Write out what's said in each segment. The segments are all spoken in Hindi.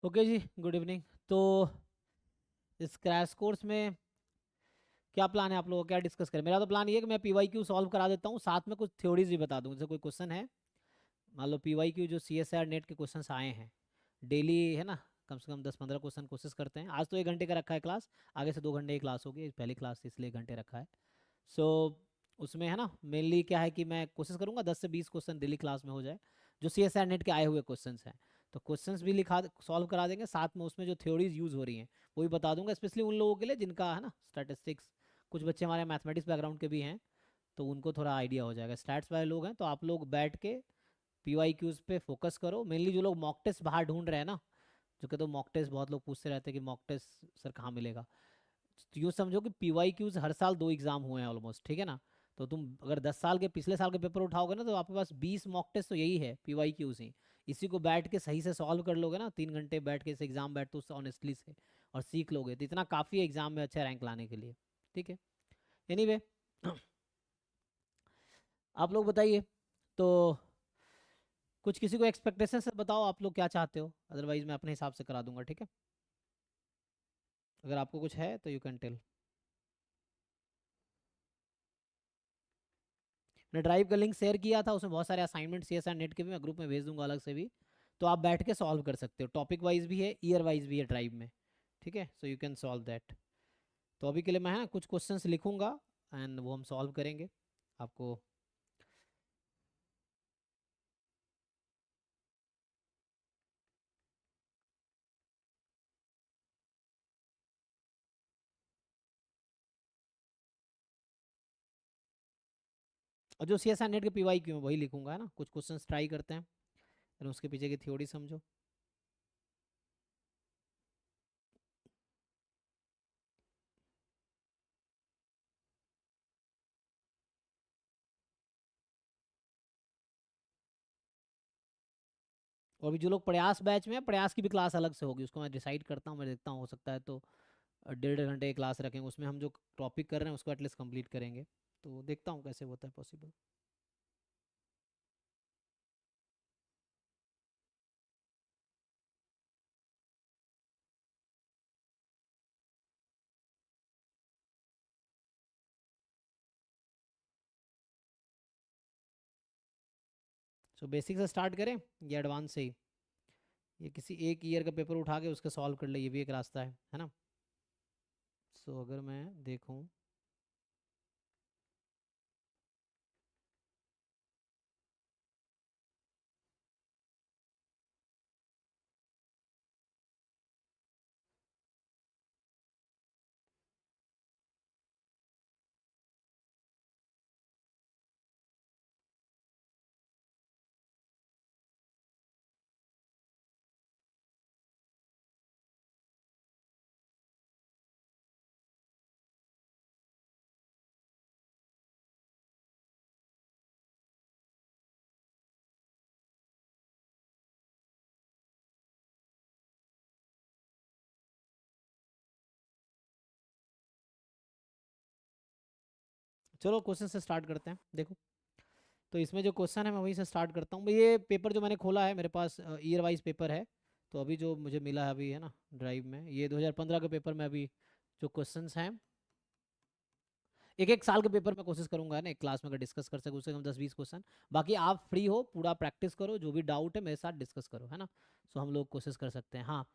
ओके जी, गुड इवनिंग। तो इस क्रैश कोर्स में क्या प्लान है आप लोगों का, क्या डिस्कस करें? मेरा तो प्लान ये है कि मैं पीवाईक्यू सॉल्व करा देता हूँ, साथ में कुछ थ्योरीज भी बता दूँ। जैसे कोई क्वेश्चन है, मान लो पीवाईक्यू जो सीएसआर नेट के क्वेश्चंस आए हैं डेली, है ना, कम से कम 10-15 क्वेश्चन कोशिश करते हैं। आज तो 1 घंटे का रखा है क्लास, आगे से 2 घंटे की क्लास होगी, पहली क्लास थी इसलिए 1 घंटे रखा है। सो उसमें है ना, मेनली क्या है कि मैं कोशिश करूंगा 10 से 20 क्वेश्चन डेली क्लास में हो जाए, जो सीएसआर नेट के आए हुए क्वेश्चंस हैं। तो क्वेश्चंस भी लिखा सॉल्व करा देंगे, साथ में उसमें जो थ्योरीज यूज़ हो रही हैं वो भी बता दूंगा, स्पेशली उन लोगों के लिए जिनका है ना स्टैटिस्टिक्स, कुछ बच्चे हमारे मैथमेटिक्स बैकग्राउंड के भी हैं, तो उनको थोड़ा आइडिया हो जाएगा। स्टैट्स वाले लोग हैं तो आप लोग बैठ के पीवाईक्यूज पे फोकस करो। मेनली जो लोग मॉक टेस्ट बाहर ढूंढ रहे हैं ना, जो कि तो मॉक टेस्ट बहुत लोग पूछते रहते हैं कि मॉक टेस्ट सर कहाँ मिलेगा, तो यूँ समझो कि पीवाईक्यूज हर साल 2 एग्जाम हुए हैं ऑलमोस्ट, ठीक है ना। तो तुम अगर 10 साल के पिछले साल के पेपर उठाओगे ना, तो आपके पास 20 मॉक टेस्ट तो यही है पीवाईक्यूज ही। इसी को बैठ के सही से सॉल्व कर लोगे ना, 3 घंटे बैठ के इस एग्जाम बैठ तो उससे ऑनेस्टली से और सीख लोगे, तो इतना काफ़ी है एग्जाम में अच्छा रैंक लाने के लिए। ठीक है, एनीवे आप लोग बताइए। तो कुछ किसी को एक्सपेक्टेशन से बताओ आप लोग क्या चाहते हो, अदरवाइज मैं अपने हिसाब से करा दूंगा, ठीक है। अगर आपको कुछ है तो यू कैन टेल। मैंने ड्राइव का लिंक शेयर किया था, उसमें बहुत सारे असाइनमेंट सीएसआर नेट के भी मैं ग्रुप में भेज दूंगा अलग से भी, तो आप बैठ के सॉल्व कर सकते हो। टॉपिक वाइज भी है, ईयर वाइज भी है ड्राइव में, ठीक है। So you can solve that. तो अभी के लिए मैं है ना कुछ क्वेश्चंस लिखूंगा एंड वो हम सॉल्व करेंगे आपको। और जो सीएसआर नेट के पीवाई क्यू है वही लिखूंगा, है ना। कुछ क्वेश्चंस ट्राई करते हैं, फिर उसके पीछे की थ्योरी समझो। और अभी जो लोग प्रयास बैच में है, प्रयास की भी क्लास अलग से होगी, उसको मैं डिसाइड करता हूँ, मैं देखता हूँ, हो सकता है तो 1.5 घंटे की क्लास रखेंगे, उसमें हम जो टॉपिक कर रहे हैं उसको एटलीस्ट कंप्लीट करेंगे। तो देखता हूँ कैसे होता है पॉसिबल। सो बेसिक से स्टार्ट करें या एडवांस से ही? ये किसी एक ईयर का पेपर उठा के उसका सॉल्व कर ले, ये भी एक रास्ता है ना। सो अगर मैं देखूं, चलो क्वेश्चन से स्टार्ट करते हैं। देखो, तो इसमें जो क्वेश्चन है मैं वहीं से स्टार्ट करता हूँ। ये पेपर जो मैंने खोला है, मेरे पास ईयर वाइज पेपर है। तो अभी जो मुझे मिला है अभी, है ना, ड्राइव में, ये 2015 के पेपर में अभी जो क्वेश्चंस हैं, एक एक साल के पेपर में कोशिश करूंगा, है ना, एक क्लास में अगर डिस्कस कर सके उससे कम 10-20 क्वेश्चन। बाकी आप फ्री हो, पूरा प्रैक्टिस करो, जो भी डाउट है मेरे साथ डिस्कस करो, है ना। सो हम लोग कोशिश कर सकते हैं, हाँ।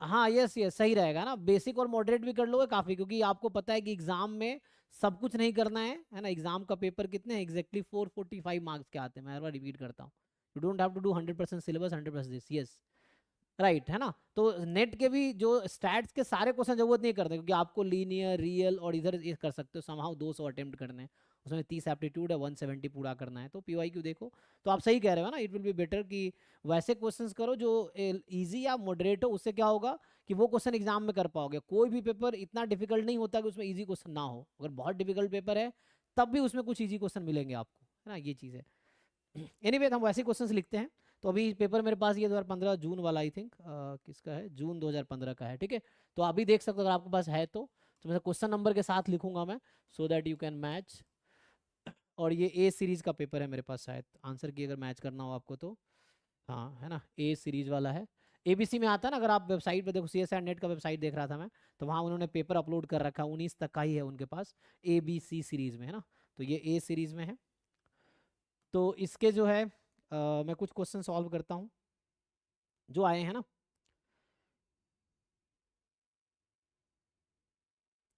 हाँ, यस यस, सही रहेगा ना। बेसिक और मॉडरेट भी कर लोगे काफ़ी, क्योंकि आपको पता है कि एग्जाम में सब कुछ नहीं करना है ना। एग्जाम का पेपर कितने हैं एग्जैक्टली? 445 मार्क्स के आते हैं, मैं हर बार रिपीट करता हूँ। You don't have to do 100% syllabus, 100% this, yes, right, है ना। तो नेट के भी जो स्टैट्स के सारे क्वेश्चन जरूरत नहीं करते, क्योंकि आपको लीनियर, रियल और इधर ये कर सकते हो, समहाउ 200 अटेम्प्ट करने हैं, उसमें 30 एप्टीट्यूड है, 170 पूरा करना है। तो पीवाईक्यू देखो, तो आप सही कह रहे हो ना, इट विल बी बेटर कि वैसे क्वेश्चंस करो जो इजी या मॉडरेट हो। उससे क्या होगा कि वो क्वेश्चन एग्जाम में कर पाओगे। कोई भी पेपर इतना डिफिकल्ट नहीं होता कि उसमें इजी क्वेश्चन ना हो। अगर बहुत डिफिकल्ट पेपर है तब भी उसमें कुछ इजी क्वेश्चन मिलेंगे आपको, है ना, ये चीज़ है। एनीवे हम वैसे क्वेश्चंस लिखते हैं। तो अभी पेपर मेरे पास ये 2015 जून वाला, आई थिंक किसका है, जून 2015 का है, ठीक है। तो अभी देख सकते हो अगर आपके पास है तो मैं क्वेश्चन नंबर के साथ लिखूंगा मैं, so that you can match. और ये ए सीरीज का पेपर है मेरे पास, शायद आंसर की अगर मैच करना हो आपको तो। हाँ है ना, ए सीरीज वाला है। एबीसी में आता है ना, अगर आप वेबसाइट पे देखो, CSR नेट का वेबसाइट देख रहा था मैं, तो वहाँ उन्होंने पेपर अपलोड कर रखा है, 19 तक का ही है उनके पास, ABC सीरीज में है ना। तो ये ए सीरीज में है। तो इसके जो है मैं कुछ क्वेश्चन सॉल्व करता हूँ जो आए हैं ना।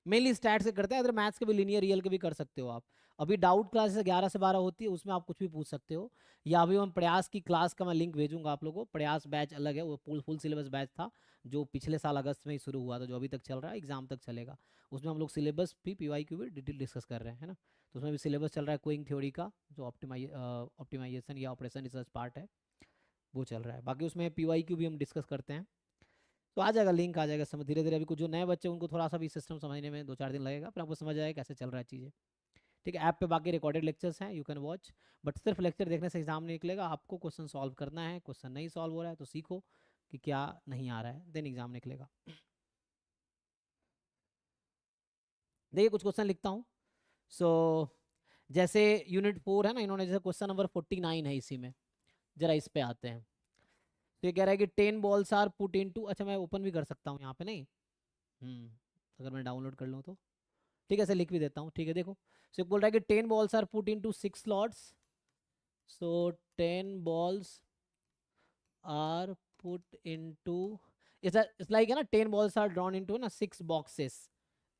मेनली स्टैट से करते हैं, अगर मैथ्स के भी लीनियर रियल के भी कर सकते हो आप। अभी डाउट क्लास जैसे 11 से 12 होती है, उसमें आप कुछ भी पूछ सकते हो। या अभी हम प्रयास की क्लास का मैं लिंक भेजूंगा आप लोगों को। प्रयास बैच अलग है, वो फुल सिलेबस बैच था, जो पिछले साल अगस्त में ही शुरू हुआ था, जो अभी तक चल रहा है, एग्जाम तक चलेगा। उसमें हम लोग सिलेबस भी, PYQ भी डिटेल डिस्कस कर रहे हैं, है ना। तो उसमें भी सिलेबस चल रहा है क्विंग थ्योरी का, जो ऑप्टिमाइजेशन या ऑपरेशन रिसर्च पार्ट है, वो चल रहा है। बाकी उसमें PYQ भी हम डिस्कस करते हैं। तो आ जाएगा, लिंक आ जाएगा, समझ धीरे धीरे। अभी कुछ जो नए बच्चे उनको थोड़ा सा भी सिस्टम समझने में 2-4 दिन लगेगा, फिर आपको समझ आएगा कैसे चल रहा है चीज़ें। ठीक है, ऐप पे बाकी रिकॉर्डेड लेक्चर्स हैं, यू कैन वॉच। बट सिर्फ लेक्चर देखने से एग्जाम नहीं निकलेगा, आपको क्वेश्चन सॉल्व करना है। क्वेश्चन नहीं सॉल्व हो रहा है तो सीखो कि क्या नहीं आ रहा है, देन एग्जाम निकलेगा। देखिए कुछ क्वेश्चन लिखता हूँ। सो जैसे यूनिट 4 है ना, इन्होंने जैसे क्वेश्चन नंबर 49 है इसी में, जरा इस पे आते हैं। तो ये कह रहा है कि 10 बॉल्स आर पुट इनटू, अच्छा मैं ओपन भी कर सकता हूँ यहाँ पे, नहीं अगर मैं डाउनलोड कर लूँ तो ठीक है, ऐसे लिख भी देता हूँ। ठीक है, देखो। सो बोल रहा है कि 10 balls are put into 6 slots. So 10 balls are put into, it's like है ना, 10 बॉल्स आर ड्रॉन इनटू ना 6 बॉक्सेस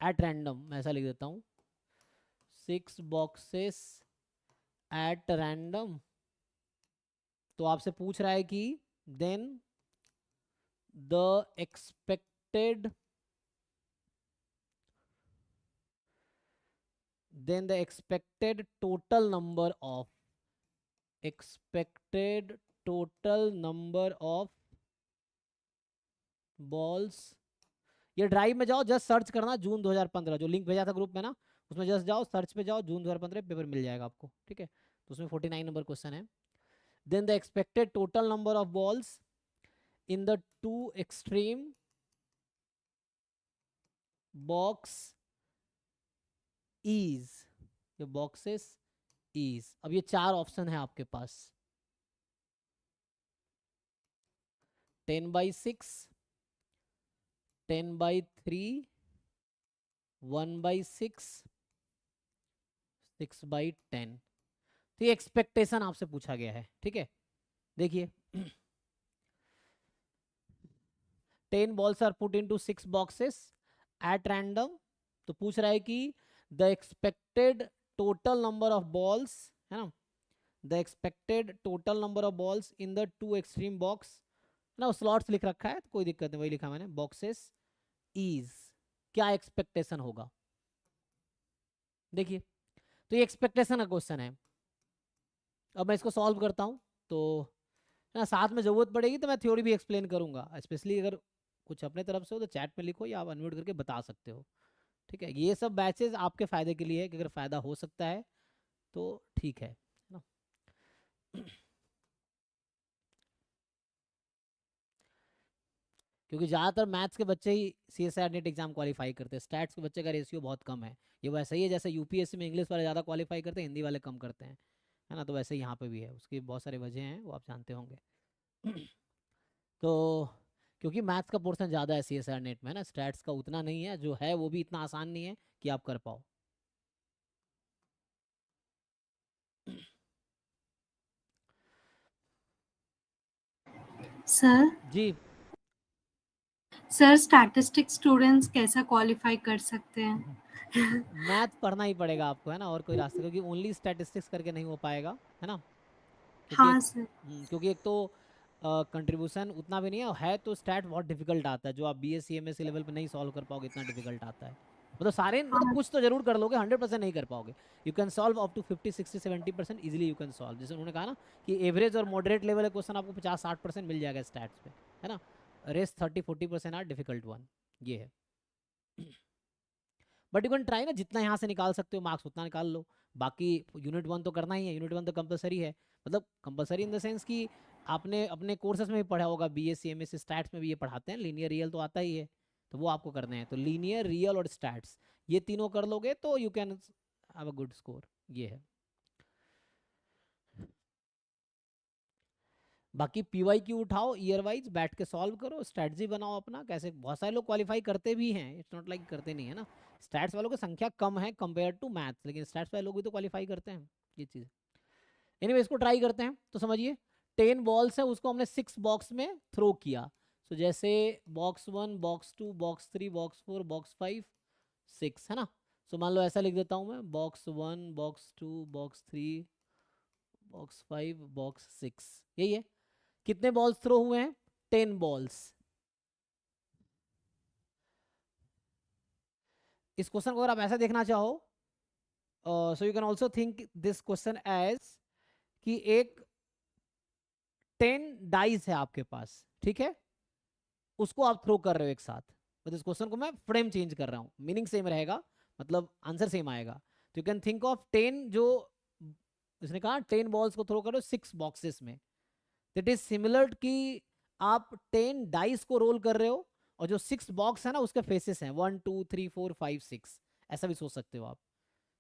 एट रैंडम, मैं ऐसा लिख देता हूँ, 6 बॉक्सेस एट रैंडम। तो आपसे पूछ रहा है कि then the expected total number of expected total number of balls। ये ड्राइव में जाओ, जस्ट सर्च करना जून 2015, जो लिंक भेजा था ग्रुप में ना, उसमें जस्ट जाओ, सर्च पे जाओ, जून 2015 पेपर मिल जाएगा आपको। ठीक है, तो उसमें 49 नंबर क्वेश्चन है। Then the expected total number of balls in the 2 extreme box is, ये बॉक्सेस इज। अब ये 4 ऑप्शन है आपके पास, 10/6, 10/3, 1/6, 6/10। तो ये एक्सपेक्टेशन आपसे पूछा गया है। ठीक है, देखिए 10 balls are put into 6 boxes at random। तो पूछ रहा है कि the expected total number of balls, है ना, the expected total number of balls in the 2 extreme box ना, स्लॉट्स लिख रखा है तो कोई दिक्कत नहीं, वही लिखा मैंने, बॉक्सेस इज, क्या एक्सपेक्टेशन होगा। देखिए, तो ये एक्सपेक्टेशन का क्वेश्चन है। अब मैं इसको सॉल्व करता हूँ, तो ना साथ में ज़रूरत पड़ेगी तो मैं थ्योरी भी एक्सप्लेन करूंगा, स्पेशली अगर कुछ अपने तरफ से हो तो चैट में लिखो या आप अनम्यूट करके बता सकते हो। ठीक है, ये सब बैचेस आपके फ़ायदे के लिए है, कि अगर फ़ायदा हो सकता है तो ठीक है ना। क्योंकि ज़्यादातर मैथ्स के बच्चे ही CSR नेट एग्जाम क्वालिफाई करते हैं, स्टैट्स के बच्चे का रेशियो बहुत कम है। ये वैसे ही है जैसे UPSC में इंग्लिश वाले ज़्यादा क्वालिफाई करते हैं, हिंदी वाले कम करते हैं, है ना। तो वैसे ही यहाँ पे भी है, उसकी बहुत सारे वजह हैं, वो आप जानते होंगे। तो क्योंकि मैथ्स का पोर्शन ज़्यादा है CSR नेट में, है ना, स्टैट्स का उतना नहीं है, जो है वो भी इतना आसान नहीं है कि आप कर पाओ। सर जी, सर स्टैटिस्टिक्स स्टूडेंट्स कैसा क्वालिफाई कर सकते हैं? मैथ पढ़ना ही पड़ेगा आपको, है ना, और कोई रास्ता, क्योंकि ओनली स्टैटिस्टिक्स करके नहीं हो पाएगा, है ना। क्योंकि हाँ सर। क्योंकि एक तो कंट्रीब्यूशन उतना भी नहीं है तो स्टैट बहुत डिफिकल्ट आता है, जो आप BSc MSc लेवल पे नहीं सॉल्व कर पाओगे, इतना डिफिकल्ट आता है। मतलब सारे, मतलब हाँ कुछ तो जरूर कर लोगे, 100% नहीं कर पाओगे। You can solve up to 50 60 70% easily, you can solve. जैसे उन्होंने कहा ना कि एवरेज और मॉडरेट लेवल का क्वेश्चन आपको 50-60% मिल जाएगा स्टैट्स पे, है ना। रेस्ट 30-40% आर डिफिकल्ट वन, ये है। बट यू कैन ट्राई ना, जितना यहाँ से निकाल सकते हो मार्क्स उतना निकाल लो। बाकी यूनिट 1 तो करना ही है, यूनिट 1 तो कंपलसरी है। मतलब कंपलसरी इन द सेंस कि आपने अपने कोर्सेज में भी पढ़ा होगा, BSc MSc स्टैट्स में भी ये पढ़ाते हैं, लीनियर रियल तो आता ही है, तो वो आपको करने हैं। तो लीनियर रियल और स्टैट्स, ये तीनों कर लोगे तो you can have a good score, ये है। बाकी PYQ उठाओ ईयर वाइज, बैठ के सॉल्व करो, स्ट्रेटजी बनाओ अपना कैसे। बहुत सारे लोग क्वालिफाई करते भी हैं, इट्स नॉट लाइक करते नहीं है ना। स्टैट्स वालों की संख्या कम है कंपेयर टू मैथ्स, लेकिन स्टैट्स वाले लोग भी तो क्वालिफाई करते हैं, ये चीज़। एनीवे इसको ट्राई करते हैं। तो समझिए 10 बॉल्स है, उसको हमने 6 बॉक्स में थ्रो किया। तो जैसे box 1, box 2, box 3, box 4, box 5, 6 है ना। सो मान लो ऐसा लिख देता हूँ मैं, box 1, box 2, box 3, box 5, box 6, यही है। कितने बॉल्स थ्रो हुए हैं? 10 बॉल्स। इस क्वेश्चन को अगर आप ऐसा देखना चाहो, so you can also think this question as कि एक 10 डाइस है आपके पास, ठीक है, उसको आप थ्रो कर रहे हो एक साथ। बट इस क्वेश्चन को मैं फ्रेम चेंज कर रहा हूँ, मीनिंग सेम रहेगा, मतलब आंसर सेम आएगा। तो यू कैन थिंक ऑफ 10, जो इसने कहा 10 बॉल्स को थ्रो करो 6 बॉक्सेस में, दैट इज सिमिलर कि आप 10 डाइस को रोल कर रहे हो और जो 6 बॉक्स है ना उसके फेसेस हैं 1 2 3 4 5 6, ऐसा भी सोच सकते हो आप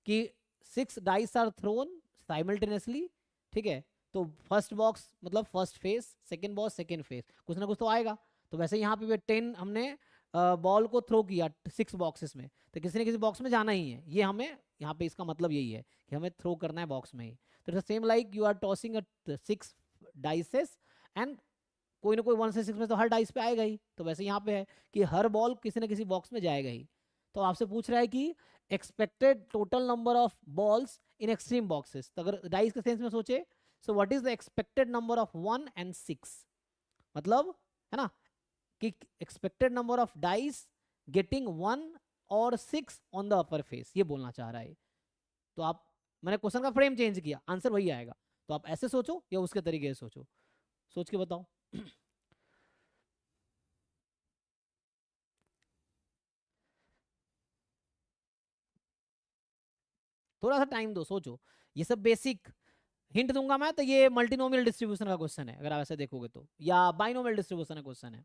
कि 6 डाइस आर थ्रोन साइमल्टेनियसली, ठीक है। तो फर्स्ट बॉक्स मतलब first face, second box second face, कुछ ना कुछ तो आएगा। तो वैसे यहाँ पे 10 हमने बॉल को थ्रो किया 6 बॉक्सेस में, तो किसी न किसी बॉक्स में जाना ही है, ये हमें यहाँ पे इसका मतलब यही है कि हमें थ्रो करना है बॉक्स में ही। तो same like you are tossing 6 dices and कोई ना कोई 1 से 6 में तो हर डाइस पे आएगा ही। तो वैसे यहाँ पे है कि हर बॉल किसी न किसी बॉक्स में जाएगा ही। तो आपसे पूछ रहा है कि expected total number of balls in extreme boxes, तो अगर डाइस के सेंस में सोचे, so what is the expected number of 1 and 6, मतलब है ना कि expected number of dice getting 1 और 6 ऑन द अपर फेस, ये बोलना चाह रहा है। तो आप, मैंने क्वेश्चन का फ्रेम चेंज किया, आंसर वही आएगा। तो आप ऐसे सोचो या उसके तरीके से सोचो, सोच के बताओ। थोड़ा सा टाइम दो, सोचो। ये सब बेसिक हिंट दूंगा मैं, तो ये मल्टीनोमियल डिस्ट्रीब्यूशन का क्वेश्चन है अगर आप ऐसे देखोगे तो, या बाइनोमियल डिस्ट्रीब्यूशन का क्वेश्चन है।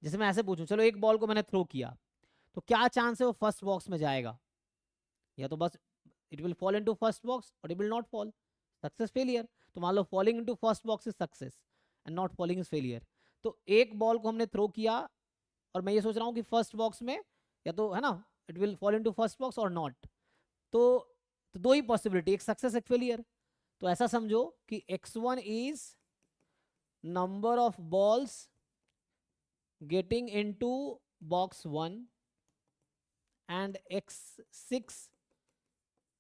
जैसे मैं ऐसे पूछूं, चलो एक बॉल को मैंने थ्रो किया, तो क्या चांस है वो फर्स्ट बॉक्स में जाएगा? या तो बस it will fall into first box और it will not fall, success failure. तो मान लो falling into first box is success and not falling is failure. तो एक बॉल को हमने थ्रो किया और मैं ये सोच रहा हूँ कि फर्स्ट बॉक्स में, या तो है ना it will fall into first box और नॉट। तो दो ही पॉसिबिलिटी, एक सक्सेस एक फेलियर। तो ऐसा समझो कि x1 is number of balls getting into box 1 and x6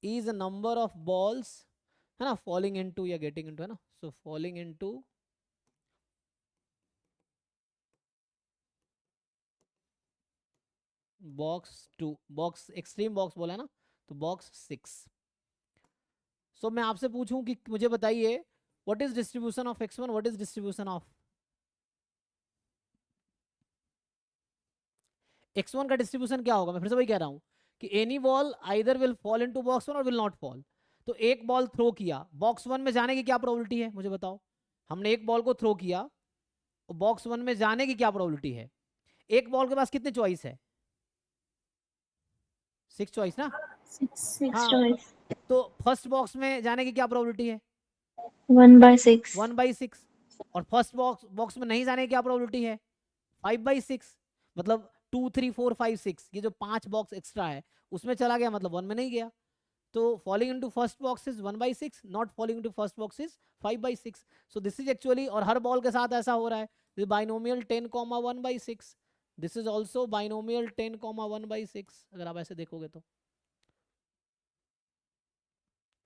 is a number of balls, है ना, falling into या getting into, है ना, so falling into box 2, box extreme box बोला है ना, तो बॉक्स 6। सो मैं आपसे पूछूं कि मुझे बताइए what is distribution of x1, what is distribution of x1 का डिस्ट्रीब्यूशन क्या होगा? मैं फिर से वही कह रहा हूं कि any ball either will fall into box 1 और विल नॉट फॉल। तो एक बॉल थ्रो किया, बॉक्स 1 में जाने की क्या प्रोबेबिलिटी है मुझे बताओ? हमने एक बॉल को थ्रो किया और बॉक्स 1 में जाने की क्या प्रोबेबिलिटी है? एक बॉल के पास कितने चॉइस है? 6 चॉइस ना। Six हाँ, choice. तो फर्स्ट बॉक्स में जाने की क्या प्रोबेबिलिटी है? 1/6. 1/6। और फर्स्ट बॉक्स में नहीं जाने की क्या प्रोबेबिलिटी है? 5/6। मतलब 2 3 4 5 6, ये जो 5 बॉक्स एक्स्ट्रा है उसमें चला गया, मतलब 1 में नहीं गया। तो falling into first box is 1/6, not falling into first box is 5/6। So this is actually, और हर बॉल के साथ ऐसा हो रहा है, binomial 10, 1/6। This is also binomial 10, 1/6 अगर आप ऐसे देखोगे तो।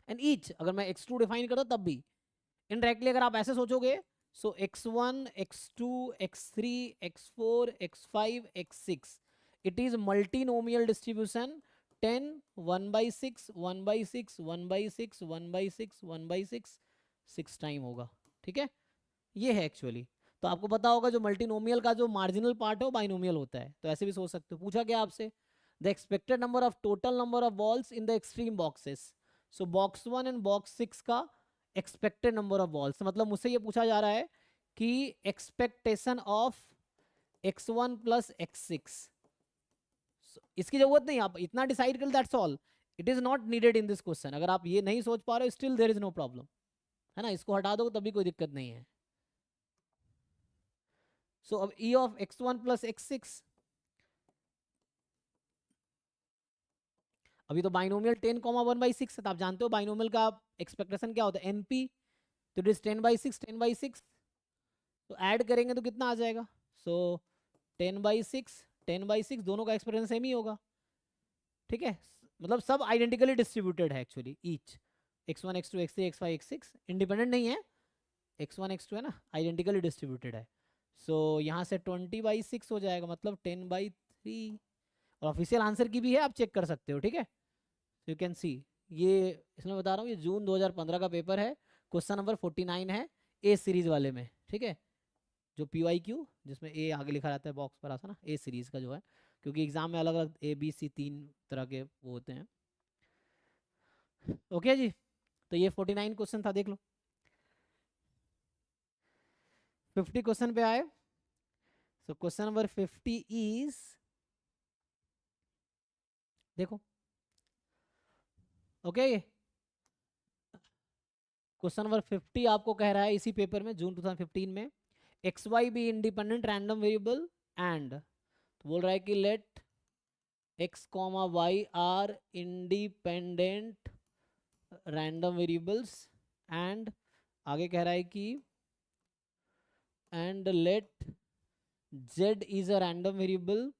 एंड ईच, अगर मैं x2 डिफाइन करता तब भी इनडायरेक्टली अगर आप ऐसे सोचोगे, सो x1 x2 x3 x4 x5 x6, it is multinomial distribution 10 1/6 1/6 1/6 1/6 1/6 6 time होगा, ठीक है। ये है एक्चुअली। तो आपको पता होगा जो मल्टीनोमियल का जो मार्जिनल पार्ट है वो बाइनोमियल होता है, तो ऐसे भी सोच सकते हो। पूछा क्या आपसे? The expected number of total number of balls in the extreme boxes. So box 1 and box 6 का एक्सपेक्टेड नंबर ऑफ बॉल्स, मतलब मुझसे ये पूछा जा रहा है कि expectation of x1 plus x6, इसकी जरूरत नहीं, आप इतना डिसाइड कर, that's all, it is not needed in this question. अगर आप ये नहीं सोच पा रहे हो, still there is no problem, है ना, इसको हटा दो तभी कोई दिक्कत नहीं है। सो अब e of x1 plus x6, अभी तो बाइनोमियल 10,1/6 है, तो आप जानते हो बाइनोमियल का एक्सपेक्टेशन क्या होता है, np, तो इट इज 10/6 10/6, तो ऐड करेंगे तो कितना आ जाएगा, सो 10/6 10/6, दोनों का एक्सपेक्टेशन सेम ही होगा, ठीक है, मतलब सब आइडेंटिकली डिस्ट्रीब्यूटेड है actually, each x1 x2 x3 x5 x6 independent नहीं है, x1 x2 है ना, आइडेंटिकली डिस्ट्रीब्यूटेड है। सो यहाँ से 20/6 हो जाएगा, मतलब 10/3, और ऑफिशियल आंसर की भी है, आप चेक कर सकते हो, ठीक है, यू कैन सी, ये इसमें बता रहा हूँ, ये जून 2015 का पेपर है, क्वेश्चन नंबर 49 है, ए सीरीज वाले में, ठीक है, जो PYQ जिसमें ए आगे लिखा रहता है बॉक्स पर आता है ना, ए सीरीज का जो है, क्योंकि एग्जाम में अलग अलग ABC 3 तरह के वो होते हैं। ओके जी, तो ये 49 क्वेश्चन था, देख लो। 50 क्वेश्चन पे आए, सो क्वेश्चन नंबर 50 इज, देखो, ओके, क्वेश्चन नंबर 50 आपको कह रहा है इसी पेपर में, जून 2015 में, XY be independent random variable and, तो बोल रहा है कि let x, y are independent random variables and, आगे कह रहा है कि and let z is a random variable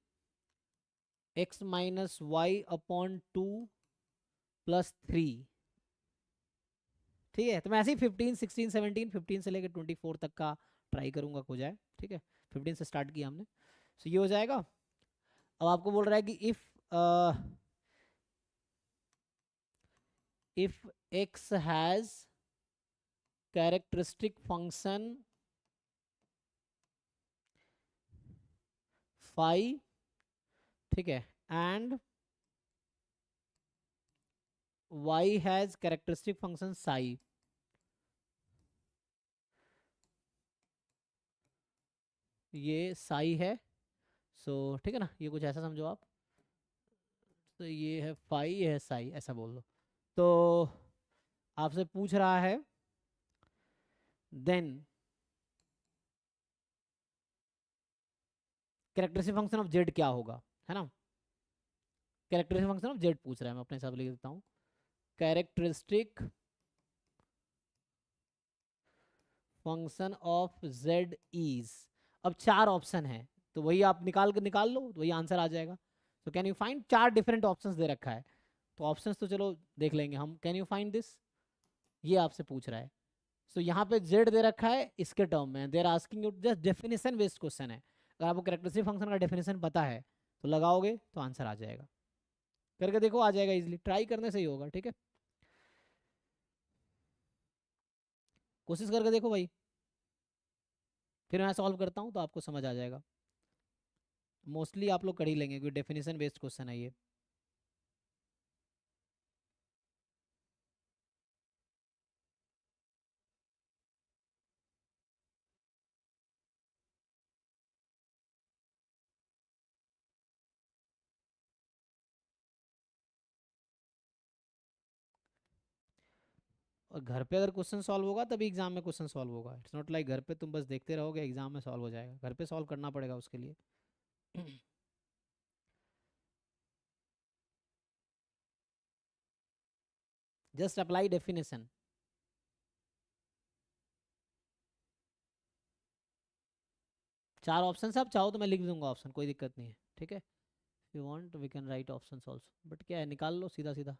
x minus y upon 2 plus 3, ठीक है, तो मैं ऐसे ही 15 16 17 15 से लेकर 24 तक का ट्राई करूंगा हो जाए, ठीक है, 15 से स्टार्ट किया हमने, सो ये हो जाएगा। अब आपको बोल रहा है कि if x has characteristic function phi, ठीक है, and y has characteristic function psi, ये साई है, सो ठीक है ना, ये कुछ ऐसा समझो आप, तो ये है फाई, ये है साई, ऐसा बोल दो। तो आपसे पूछ रहा है then characteristic function of z क्या होगा, है ना, कैरेक्टरिस्टिक फंक्शन ऑफ जेड पूछ रहा है, मैं अपने हिसाब से लिख देता हूँ, characteristic function of Z is, अब 4 ऑप्शन है, तो वही आप निकाल लो, तो वही आंसर आ जाएगा। तो can you find, 4 different options दे रखा है, तो ऑप्शंस तो चलो देख लेंगे हम, कैन यू फाइंड दिस, ये आपसे पूछ रहा है। सो यहाँ पे जेड दे रखा है इसके टर्म में, they're asking you just definition based question है, अगर आपको कैरेक्टरिस्टिक फंक्शन का डेफिनेशन पता है तो लगाओगे तो आंसर आ जाएगा, करके देखो, आ जाएगा इजीली, ट्राई करने से ही होगा, ठीक है, कोशिश करके देखो भाई, फिर मैं सॉल्व करता हूँ तो आपको समझ आ जाएगा, मोस्टली आप लोग कर ही लेंगे क्योंकि डेफिनेशन बेस्ड क्वेश्चन है ये। और घर पे अगर क्वेश्चन सॉल्व होगा तभी एग्जाम में क्वेश्चन सॉल्व होगा, इट्स नॉट लाइक घर पे तुम बस देखते रहोगे एग्जाम में सॉल्व हो जाएगा, घर पे सॉल्व करना पड़ेगा उसके लिए। जस्ट अप्लाई डेफिनेशन, चार ऑप्शन आप चाहो तो मैं लिख दूंगा ऑप्शन, कोई दिक्कत नहीं है, ठीक है, you want we can write option also, but क्या है, निकाल लो सीधा सीधा।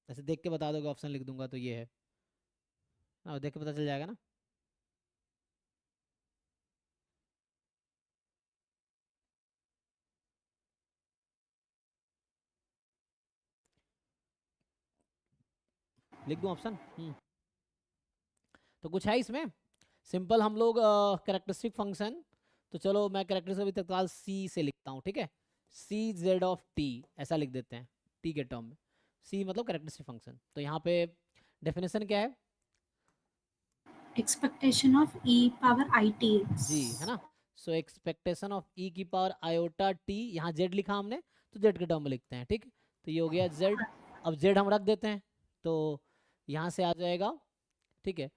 ऐसे देख के बता दोगे ऑप्शन लिख दूंगा तो ये है, हाँ देख के पता चल जाएगा ना। लिख दूं ऑप्शन, तो कुछ है इसमें सिंपल, हम लोग कैरेक्टरिस्टिक फंक्शन, तो चलो मैं कैरेक्टरिस्टिक अभी तत्काल सी से लिखता हूँ, ठीक है, सी जेड ऑफ टी ऐसा लिख देते हैं, टी के टर्म में, सी मतलब कैरेक्टरिस्टिक फंक्शन, तो यहाँ पे डेफिनेशन क्या है, Expectation of e power जी, है itx. ना, सो एक्सपेक्टेशन ऑफ ई की पावर आयोटा टी, यहाँ जेड लिखा हमने तो जेड के टर्म में लिखते हैं, ठीक है। तो ये हो गया जेड। अब जेड हम रख देते हैं तो यहाँ से आ जाएगा, ठीक है।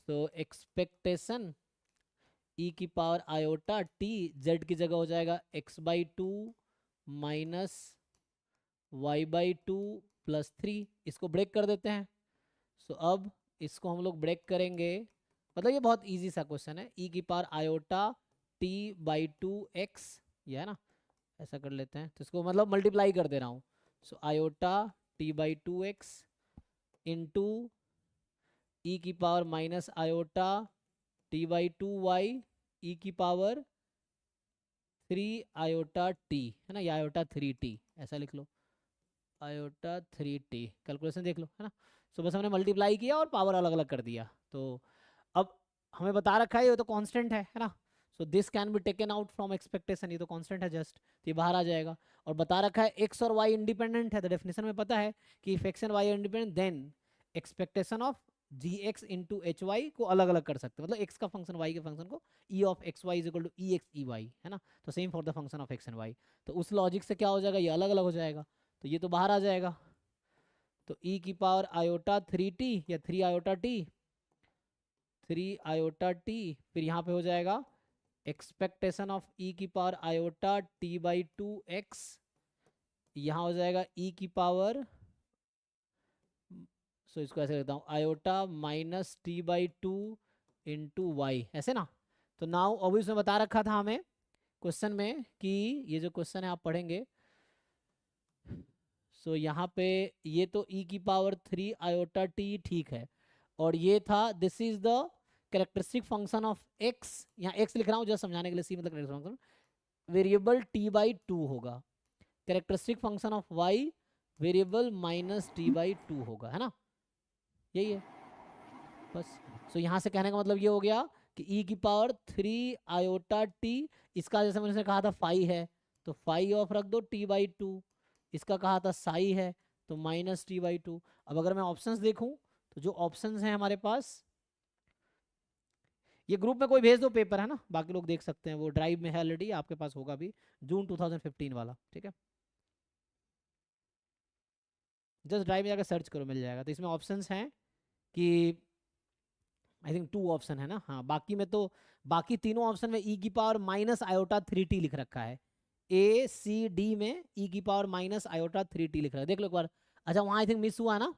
तो एक्सपेक्टेशन ई की पावर आयोटा टी जेड की जगह हो जाएगा x/2 माइनस y/2 प्लस 3। इसको ब्रेक कर देते हैं। सो अब इसको हम लोग ब्रेक करेंगे, मतलब ये बहुत इजी सा क्वेश्चन है। ई की पावर आयोटा t/2x, ये है ना, ऐसा कर लेते हैं। तो इसको मतलब मल्टीप्लाई कर दे रहा हूँ। सो आयोटा t/2x इंटू ई की पावर माइनस आयोटा t/2y ई की पावर 3 आयोटा टी, है ना, या आयोटा 3t, ऐसा लिख लो, आयोटा 3t। कैलकुलेशन देख लो, है ना। सो बस हमने मल्टीप्लाई किया और पावर अलग अलग कर दिया। तो अब हमें बता रखा है ये तो कांस्टेंट है ना। So this can be taken out from expectation, ये तो कांस्टेंट है जस्ट, तो ये बाहर आ जाएगा। और बता रखा है एक्स और वाई इंडिपेंडेंट है, तो डेफिनेशन में पता है कि if x and y independent then expectation of g x into h y को अलग अलग कर सकते हैं, मतलब एक्स का फंक्शन वाई के फंक्शन को E of x y is equal to E x E y, है ना। तो same for the function of x and y. तो उस लॉजिक से क्या हो जाएगा, ये अलग अलग हो जाएगा, तो ये तो बाहर आ जाएगा। तो ई की पावर आयोटा 3t या 3 आयोटा टी, 3 आयोटा टी, फिर यहाँ पे हो जाएगा एक्सपेक्टेशन ऑफ ई की पावर आयोटा t/2x, यहाँ हो जाएगा ई की पावर, सो इसको ऐसे लिखता हूँ iota minus t/2 into Y, ऐसे ना। तो नाउ अभी उसमें बता रखा था हमें क्वेश्चन में कि ये जो क्वेश्चन है आप पढ़ेंगे, सो यहाँ पे ये तो e की पावर 3 आयोटा t ठीक है, और ये था this is the characteristic function of x, यहाँ x लिख रहा हूँ जस्ट समझाने के लिए, c मतलब कैरेक्टरिस्टिक फंक्शन, वेरिएबल t/2 होगा। Characteristic function of y variable minus t/2 होगा, है ना, यही है बस। सो यहाँ से कहने का मतलब ये हो गया कि e की पावर 3 आयोटा t, इसका जैसे मैंने कहा था फाई है, तो फाई ऑफ रख दो t/2, इसका कहा था साई है तो माइनस t/2। अब अगर मैं ऑप्शंस देखूं तो जो ऑप्शंस हैं हमारे पास, ये ग्रुप में कोई भेज दो पेपर, है ना, बाकी लोग देख सकते हैं, वो ड्राइव में है ऑलरेडी, आपके पास होगा भी, जून 2015 वाला, ठीक है। जस्ट ड्राइव में जाकर सर्च करो, मिल जाएगा। तो इसमें ऑप्शंस हैं कि आई थिंक 2 ऑप्शन है ना, हाँ, बाकी में तो बाकी तीनों ऑप्शन में ई की पावर माइनस आयोटा 3t लिख रखा है। ए सी डी में ई की पावर माइनस आयोटा 3t लिख रहा है, देख लो एक बार। अच्छा वहाँ आई थिंक मिस हुआ ना,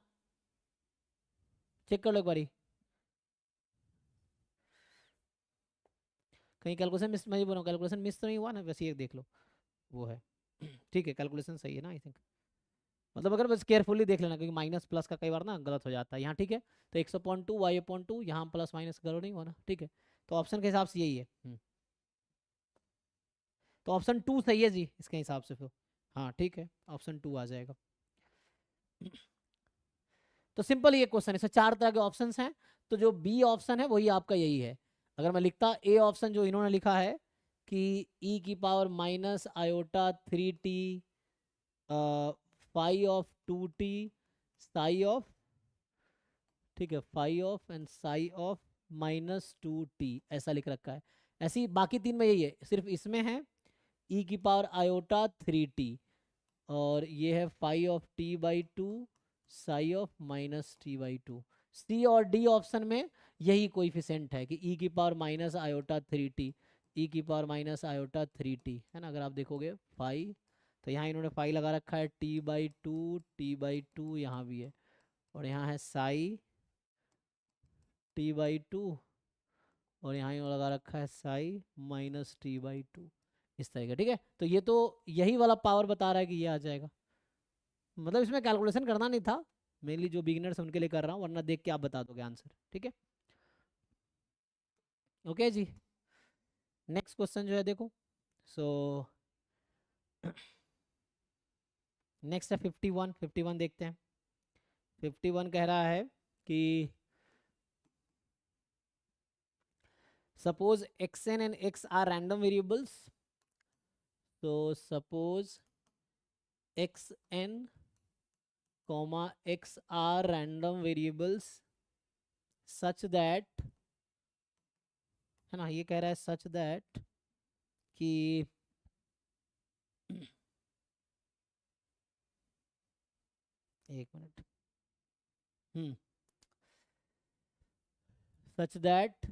चेक कर लो एक बारी, कहीं कैलकुलेशन मिस, मैं बोल रहा हूँ कैलकुलेशन मिस तो नहीं हुआ ना, वैसे ये देख लो, वो है ठीक है, कैलकुलेशन सही है ना आई थिंक, मतलब अगर बस केयरफुली देख लेना, क्योंकि माइनस प्लस का कई बार ना गलत हो जाता है यहाँ, ठीक है। तो 100.2 y/2 यहाँ प्लस माइनस करो नहीं हुआ ना, ठीक है। तो ऑप्शन के हिसाब से यही है। तो ऑप्शन 2 सही है जी इसके हिसाब से फिर, हाँ ठीक है, ऑप्शन 2 आ जाएगा। तो सिंपल ये क्वेश्चन है, इसमें 4 तरह के ऑप्शन हैं, तो जो बी ऑप्शन है वही आपका यही है। अगर मैं लिखता ए ऑप्शन जो इन्होंने लिखा है कि ई की power minus iota 3t phi of 2t psi of, ठीक है, phi of and psi of -2t, ऐसा लिख रखा है। ऐसे ही बाकी तीन में यही है, सिर्फ इसमें है ई की पावर आयोटा 3t, और ये है phi of t/2 psi of -t/2। C और डी ऑप्शन में यही कोइफिशिएंट है कि ई की पावर माइनस आयोटा 3t, ई की पावर माइनस आयोटा 3t, है ना। अगर आप देखोगे फाई, तो यहाँ इन्होंने फाई लगा रखा है t/2 यहाँ भी है, और यहाँ है साई t/2, और यहाँ इन्होंने लगा रखा है साई -t/2, इस तरह का, ठीक है। तो ये तो यही वाला पावर बता रहा है कि ये आ जाएगा, मतलब इसमें कैलकुलेशन करना नहीं था, मेनली जो बिगिनर्स उनके लिए कर रहा हूँ, वरना देख के आप बता दोगे आंसर, ठीक है। ओके जी, नेक्स्ट क्वेश्चन जो है देखो, सो नेक्स्ट है 51 देखते हैं। 51 कह रहा है कि suppose xn and x are random variables, so suppose xn comma x are random variables such that, है ना, ये कह रहा है such that कि एक minute, such that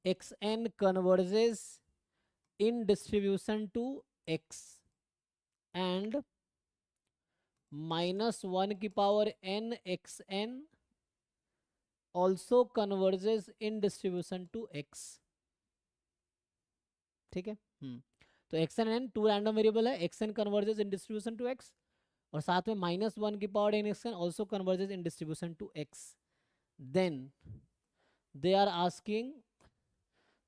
xn converges in distribution to x and -1 की power n xn also converges in distribution to x। ठीक है, तो xn n two random variable है, xn converges in distribution to x और साथ में -1 की power n xn also converges in distribution to x। Then they are asking,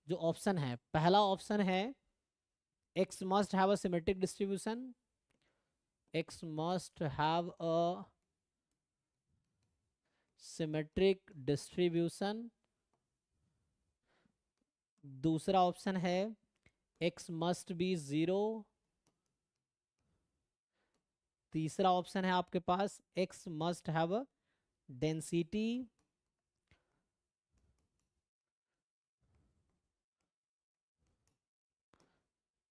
जो ऑप्शन है, पहला ऑप्शन है x must have a symmetric distribution, x must have a symmetric distribution। दूसरा ऑप्शन है x must be 0। तीसरा ऑप्शन है आपके पास x must have a density।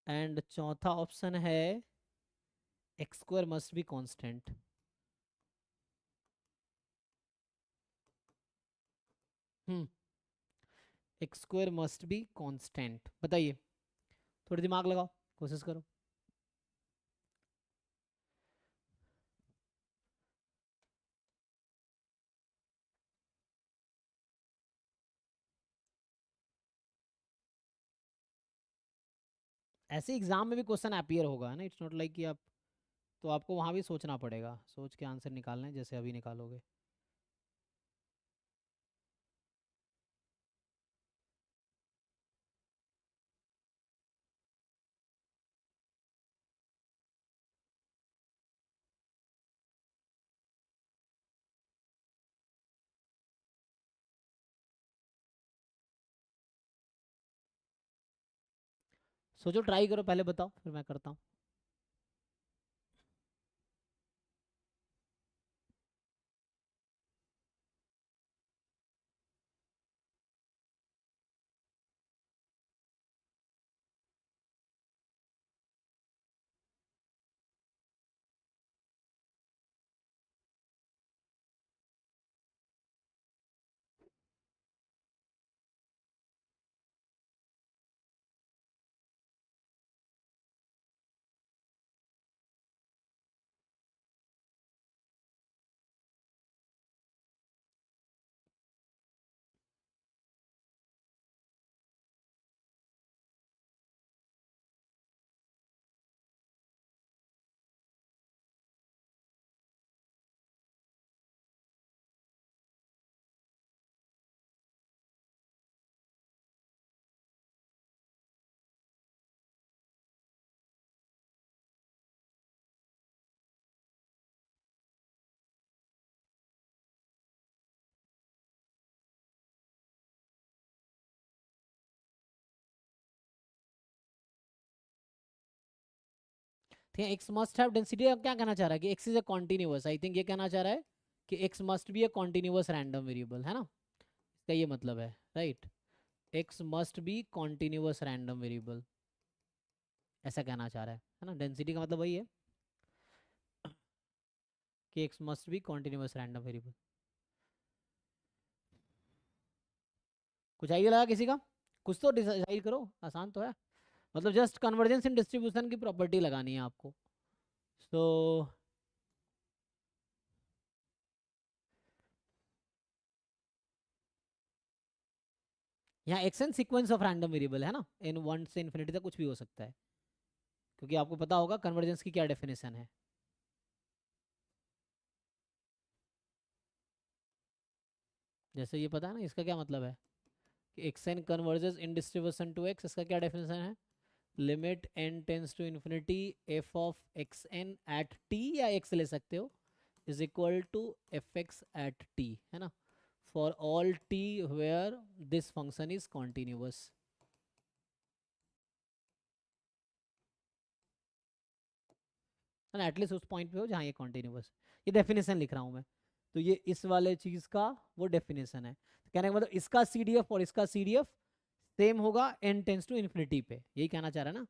And चौथा ऑप्शन है x square must be constant. X square must be constant. बताइए, थोड़ी दिमाग लगाओ, कोशिश करो। ऐसे एग्जाम में भी क्वेश्चन अपीयर होगा ना, इट्स नॉट लाइक कि आप, तो आपको वहां भी सोचना पड़ेगा, सोच के आंसर निकालना है जैसे अभी निकालोगे। सोचो, ट्राई करो, पहले बताओ फिर मैं करता हूँ। ठीक है, एक्स मस्ट हैव डेंसिटी। अब क्या कहना चाह रहा है कि x is a continuous, I think ये कहना चाह रहा है कि x must be a continuous random variable, है ना, इसका ये मतलब है, right. X must be continuous random variable, ऐसा कहना चाह रहा है ना। डेंसिटी का मतलब वही है कि x must be continuous random variable. कुछ आइडिया लगा किसी का? कुछ तो डिसाइड करो, आसान तो है, मतलब जस्ट कन्वर्जेंस इन डिस्ट्रीब्यूशन की प्रॉपर्टी लगानी है आपको। तो यहाँ x n sequence of random variable है ना, इन 1 से इन्फिनिटी तक कुछ भी हो सकता है, क्योंकि आपको पता होगा कन्वर्जेंस की क्या डेफिनेशन है। जैसे ये पता है ना, इसका क्या मतलब है कि x N converges in distribution to x, इसका क्या डेफिनेशन है? Limit n tends to infinity F of x n at t, या एक्स ले सकते हो, is equal to F x at t, है ना, for all t where this function is continuous. है ना, एटलीस्ट उस पॉइंट पे हो जहाँ ये कॉन्टिन्यूअस। ये डेफिनेशन लिख रहा हूँ मैं, तो ये इस वाले चीज़ का वो डेफिनेशन है। तो कहने का मतलब इसका सी डी एफ और इसका सी डी एफ सेम होगा n टेंस टू इन्फिनिटी पे, यही कहना चाह रहा है ना।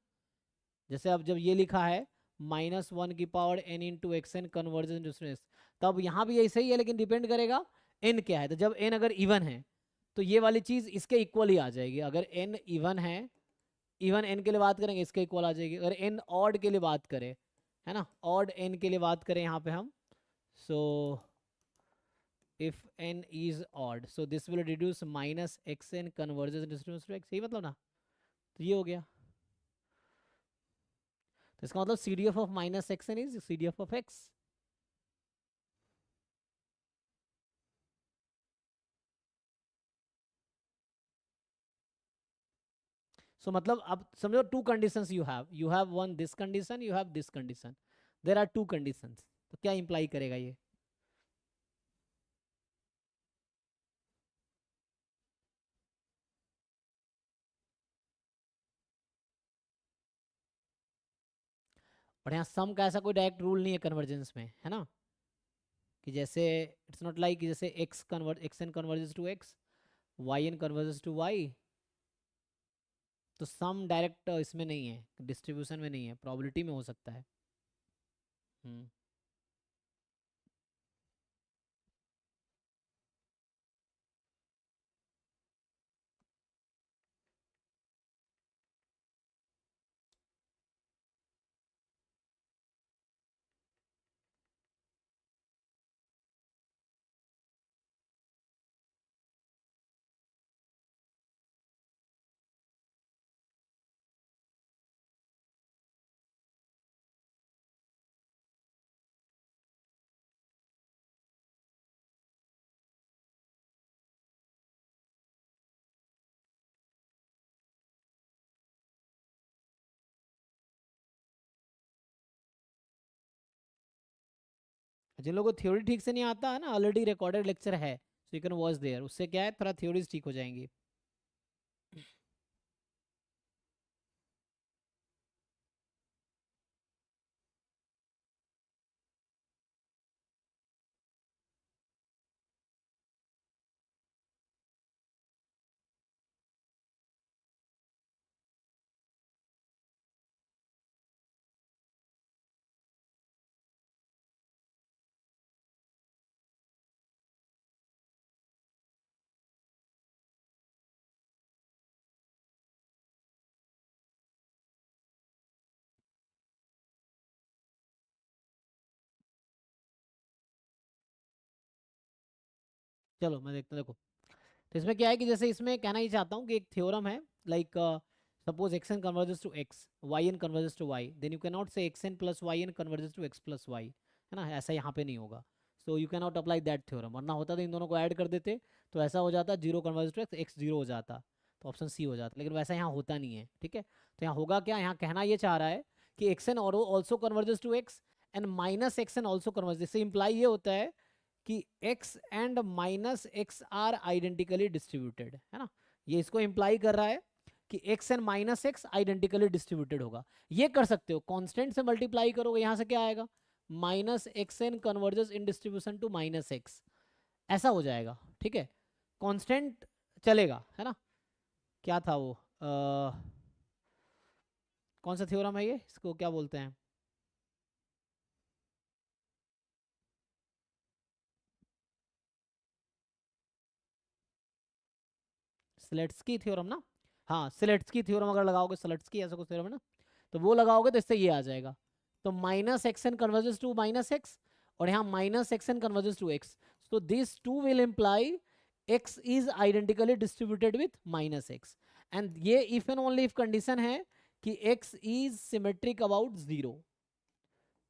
जैसे अब जब ये लिखा है -1 की power n into x n convergence, तब यहाँ भी ऐसे ही है, लेकिन डिपेंड करेगा n क्या है। तो जब n अगर इवन है तो ये वाली चीज़ इसके इक्वल ही आ जाएगी। अगर n इवन है, इवन n के लिए बात करेंगे, इसके इक्वल आ जाएगी। अगर n ऑड के लिए बात करें, है ना, ऑड n के लिए बात करें यहाँ पे हम, सो if n is odd so this will reduce minus xn converges distance to x, यही मतलब ना। तो ये हो गया। तो इसका मतलब CDF of minus xn is CDF of x। सो मतलब अब समझो two conditions you have one this condition, you have this condition, there are two conditions. तो क्या इंप्लाई करेगा ये? और यहाँ सम का ऐसा कोई डायरेक्ट रूल नहीं है कन्वर्जेंस में, है ना, कि जैसे इट्स नॉट लाइक जैसे x N converges to x, Y N converges to y. तो सम डायरेक्ट इसमें नहीं है, डिस्ट्रीब्यूशन में नहीं है, प्रोबेबिलिटी में हो सकता है। हम्म। जिन लोगों को थ्योरी ठीक से नहीं आता है ना, ऑलरेडी रिकॉर्डेड लेक्चर है, so you can watch there, उससे क्या है थोड़ा थ्योरीज ठीक हो जाएंगी। चलो मैं देखता हूँ, देखो। तो इसमें क्या है कि जैसे इसमें कहना ही चाहता हूँ कि एक थ्योरम है, like suppose X N converges to x, Y N converges to Y, then you can not say X N plus Y N converges to X plus Y, है ना, ऐसा यहाँ पे नहीं होगा। So you can not apply that theorem, वरना होता तो इन दोनों को ऐड कर देते, तो ऐसा हो जाता zero converges to x, x zero हो जाता, तो ऑप्शन सी हो जाता, लेकिन वैसा यहाँ होता नहीं है, ठीक है। तो यहाँ होगा क्या, यहाँ कहना ये चाह रहा है कि x n also converges to x and minus x n also converges, इससे इम्प्लाई ये होता है कि x and minus x are identically distributed, है ना। ये इसको इंप्लाई कर रहा है कि x and minus x identically distributed होगा। ये कर सकते हो, कांस्टेंट से मल्टीप्लाई करोगे, यहाँ से क्या आएगा, minus x N converges in distribution to minus x, ऐसा हो जाएगा, ठीक है। कांस्टेंट चलेगा, है ना। क्या था वो कौन सा थ्योरम है ये, इसको क्या बोलते हैं, स्लेट्सकी थ्योरम ना। हाँ, स्लेट्सकी थ्योरम अगर लगाओगे, स्लेट्सकी ऐसा कुछ थ्योरम है ना, तो वो लगाओगे तो इससे ये आ जाएगा। तो minus x N converges to minus x, और यहाँ minus x N converges to x, so these two will imply x is identically distributed with minus x, and ये if and only if condition है कि x is symmetric about zero,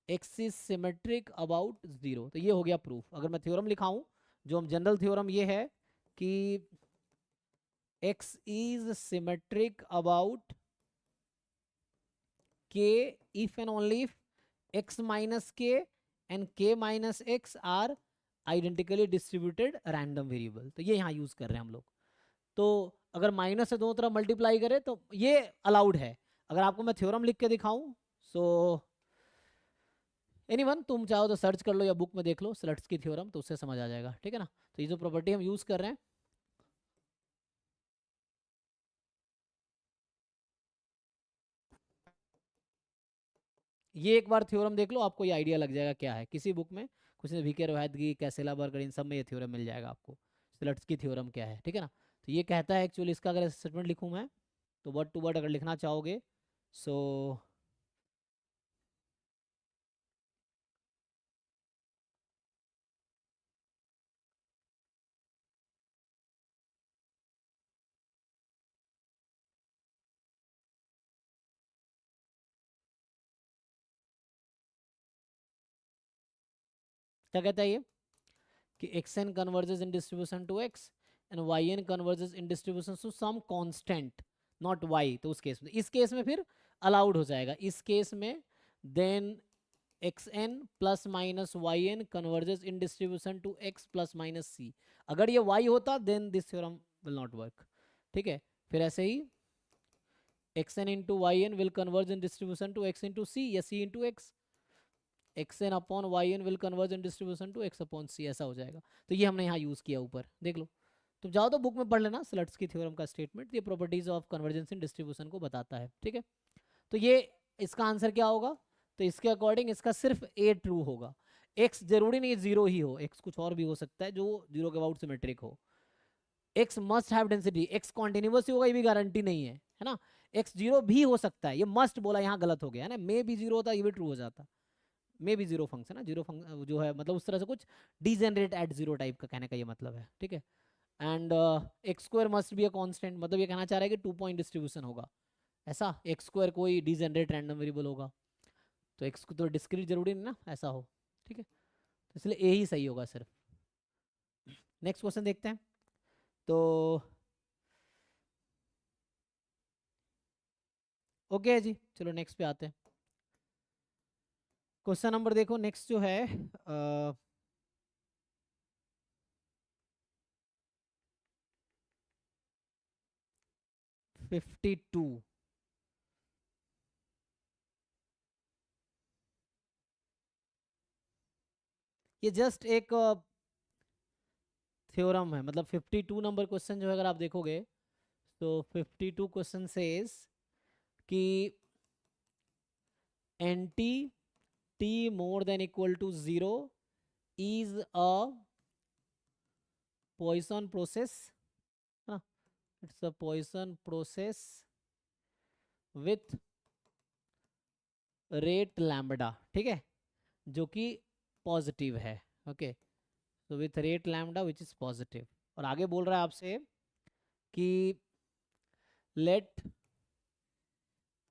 x is symmetric about zero, तो ये हो गया प्रूफ। अगर मैं थ्योरम लिखाऊं, जो हम जनरल थ्योरम ये है कि x is symmetric about k if and only if x minus k and k minus x are identically distributed random variable, तो ये यहाँ यूज कर रहे हैं हम लोग। तो अगर माइनस से दोनों तरफ मल्टीप्लाई करें तो ये अलाउड है। अगर आपको मैं थ्योरम लिख के दिखाऊं, सो एनीवन तुम चाहो तो सर्च कर लो या बुक में देख लो स्लट्स की थ्योरम, तो उससे समझ आ जाएगा, ठीक है ना। तो ये जो प्रॉपर्टी हम यूज कर रहे हैं ये एक बार थ्योरम देख लो, आपको ये आइडिया लग जाएगा क्या है। किसी बुक में कुछ ने वीके रोहतगी, कैसेला बर्गर, इन सब में ये थ्योरम मिल जाएगा आपको, स्लट्स की थ्योरम क्या है, ठीक है ना। तो ये कहता है एक्चुअली, इसका अगर स्टेटमेंट लिखूँ मैं तो वर्ड टू वर्ड अगर लिखना चाहोगे सो क्या कहता है ये कि x N converges in distribution to x and y N converges in distribution to some constant not y. तो उस केस में, इस केस में फिर अलाउड हो जाएगा, इस केस में then X N plus minus Y N converges in distribution to X plus minus C. अगर ये वाई होता then this theorem will not work, ठीक है। फिर ऐसे ही X N into Y N will converge in distribution to X into C या C into X, X N upon Y N will converge in distribution to X upon C, ऐसा हो जाएगा। तो ये हमने यहाँ यूज़ किया, ऊपर देख लो। तुम जाओ तो बुक में पढ़ लेना स्लट्स की थ्योरम का स्टेटमेंट, ये properties of convergence in distribution को बताता है, ठीक है। तो ये इसका आंसर क्या होगा, तो इसके अकॉर्डिंग इसका सिर्फ ए ट्रू होगा। एक्स जरूरी नहीं जीरो ही हो, एक्स कुछ और भी हो सकता है जो जीरो के अबाउट सिमेट्रिक हो। X must have density, X continuous ही होगा ये भी गारंटी नहीं है ना। एक्स जीरो भी हो सकता है, ये मस्ट बोला यहाँ गलत हो गया है ना, मे भी जीरो होता ये भी ट्रू हो जाता। मे बी जीरो फंक्शन है, जीरो फंक्शन जो है मतलब उस तरह से कुछ डिजेनरेट एट जीरो टाइप का कहने का ये मतलब है, ठीक है। And x square must be a constant, मतलब ये कहना चाह रहा है कि 2 पॉइंट डिस्ट्रीब्यूशन होगा, ऐसा एक्स स्क्वायर कोई डिजेनरेट रैंडम वेरिएबल होगा, तो एक्स को तो डिस्क्रीट जरूरी नहीं ना ऐसा हो, ठीक है। तो इसलिए ए ही सही होगा सिर्फ। नेक्स्ट क्वेश्चन देखते हैं। तो ओके है जी, चलो नेक्स्ट पे आते हैं। क्वेश्चन नंबर देखो नेक्स्ट जो है 52। ये जस्ट एक थ्योरम है, मतलब 52 नंबर क्वेश्चन जो है अगर आप देखोगे तो 52 क्वेश्चन सेज कि N t t more than equal to 0 is a Poisson process, it's a Poisson process with rate lambda, ठीक है, जो कि पॉजिटिव है, ओके। तो with rate lambda which is positive, और आगे बोल रहा है आपसे कि let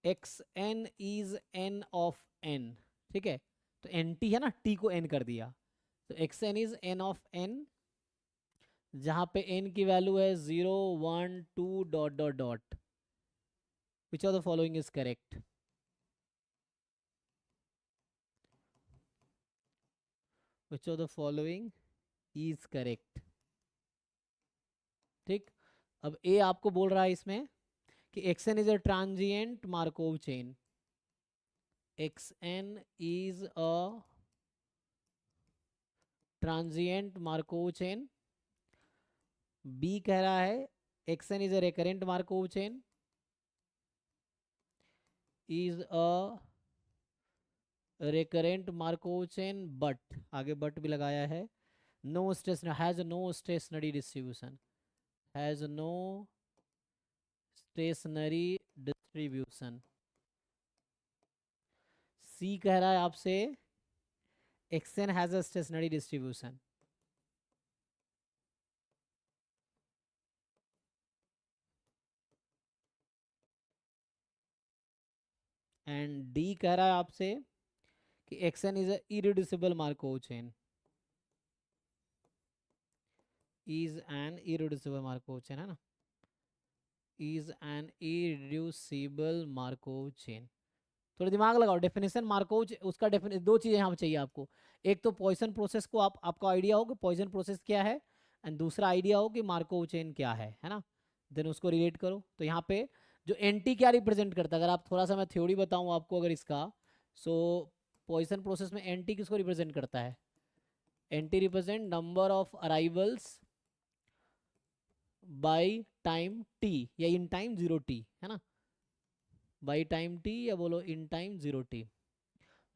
x N is n of n, ठीक है। तो एन टी है ना, टी को एन कर दिया, तो x N is n of n, जहां पे एन की वैल्यू है 0 1 2 dot dot dot, which of the following is correct. Which of the following is correct, ठीक। अब ए आपको बोल रहा है इसमें कि x N is a transient Markov chain, x N is a transient Markov chain. B कह रहा है x N is a recurrent Markov chain, is a recurrent Markov chain but, आगे बट भी लगाया है, no station has no stationary distribution, has no stationary distribution. C कह रहा है आपसे X N has a stationary distribution, and D कह रहा है आपसे कि x N is a irreducible Markov chain, is an irreducible Markov chain, है ना, is an irreducible Markov chain. थोड़ा दिमाग लगाओ, डेफिनेशन मार्कोव उसका डेफिनेशन, दो चीजें यहाँ पे चाहिए आपको। एक तो पॉइसन प्रोसेस को आपका आइडिया हो कि पॉइसन प्रोसेस क्या है, एंड दूसरा आइडिया हो कि मार्कोव चेन क्या है ना। देन उसको रिलेट करो। तो यहाँ पे जो एंटी क्या रिप्रेजेंट करता है, अगर आप थोड़ा सा मैं थ्योरी बताऊँ आपको अगर इसका, सो पॉइसन प्रोसेस में एंटी किसको रिप्रेजेंट करता है, anti represent number of arrivals by time T या इन टाइम जीरो टी, है ना, बाई टाइम टी या बोलो in time zero T.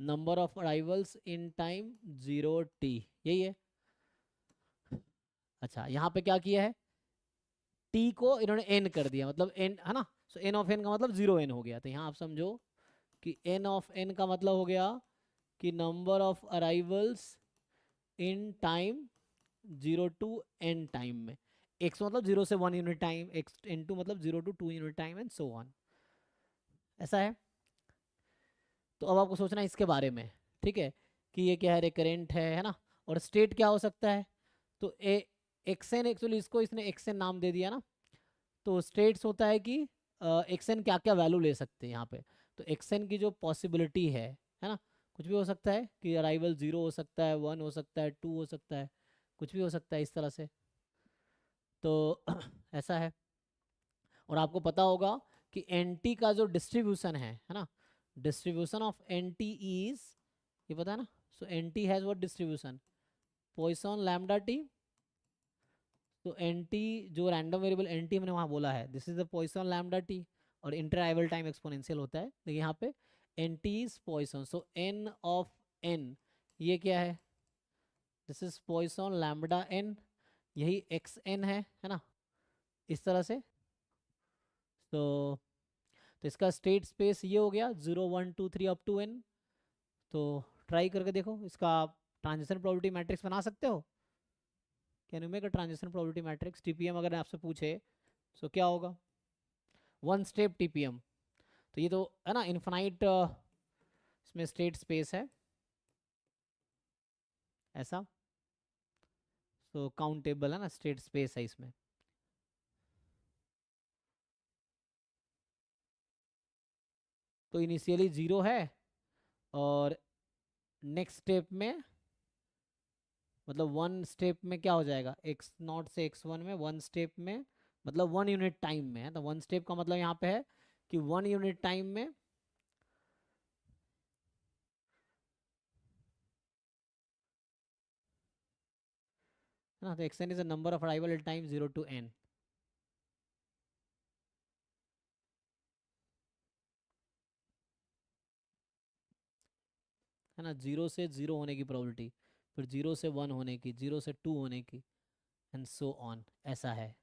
Number of arrivals in time 0t, यही है। अच्छा यहाँ पे क्या किया है, t को इन्होंने n कर दिया, मतलब n है ना, सो n ऑफ n का मतलब 0n हो गया। तो यहाँ आप समझो कि n ऑफ n का मतलब हो गया कि number of arrivals in time 0 to n time में, x मतलब 0 से 1 यूनिट टाइम, x into मतलब 0 to 2 unit time and so on, ऐसा है। तो अब आपको सोचना है इसके बारे में, ठीक है, कि ये क्या है, रिकरेंट है ना, और स्टेट क्या हो सकता है। तो ए एक्सएन, एक्चुअली इसको इसने एक्सएन नाम दे दिया ना, तो स्टेट्स होता है कि एक्सएन क्या क्या वैल्यू ले सकते हैं यहाँ पे। तो एक्सएन की जो पॉसिबिलिटी है ना, कुछ भी हो सकता है कि अराइवल 0 हो सकता है, 1 हो सकता है, 2 हो सकता है, कुछ भी हो सकता है इस तरह से। तो ऐसा है। और आपको पता होगा कि एनटी का जो डिस्ट्रीब्यूशन है ना, डिस्ट्रीब्यूशन ऑफ एनटी इज, ये पता है ना, so NT has what distribution, Poisson lambda T. तो एनटी जो रैंडम वेरिएबल एनटी मैंने वहाँ बोला है, this is the Poisson lambda T, और इंटर अराइवल टाइम एक्सपोनेंशियल होता है, लेकिन यहाँ पे NT is Poisson, so N of N ये क्या है, this is Poisson lambda N, यही एक्स एन है ना, इस तरह से। तो इसका स्टेट स्पेस ये हो गया 0 1 2 3 अप टू n। तो ट्राई करके देखो, इसका ट्रांजिशन प्रोबेबिलिटी मैट्रिक्स बना सकते हो। Can you make a transition probability matrix, TPM अगर आपसे पूछे तो क्या होगा, वन स्टेप टीपीएम। तो ये तो है ना इनफाइनाइट, इसमें स्टेट स्पेस है ऐसा, तो काउंटेबल है ना, स्टेट स्पेस है इसमें। तो इनिशियली 0 है, और नेक्स्ट स्टेप में मतलब वन स्टेप में क्या हो जाएगा, एक्स नॉट से x1 में, वन स्टेप में मतलब 1 यूनिट टाइम में है। तो वन स्टेप का मतलब यहाँ पे है कि 1 यूनिट टाइम में, है ना, तो xn is the number of arrival at time 0 to n, है ना, 0 से 0 होने की प्रोबेबिलिटी, फिर 0 से 1 होने की, 0 से 2 होने की, एंड सो ऑन, ऐसा है।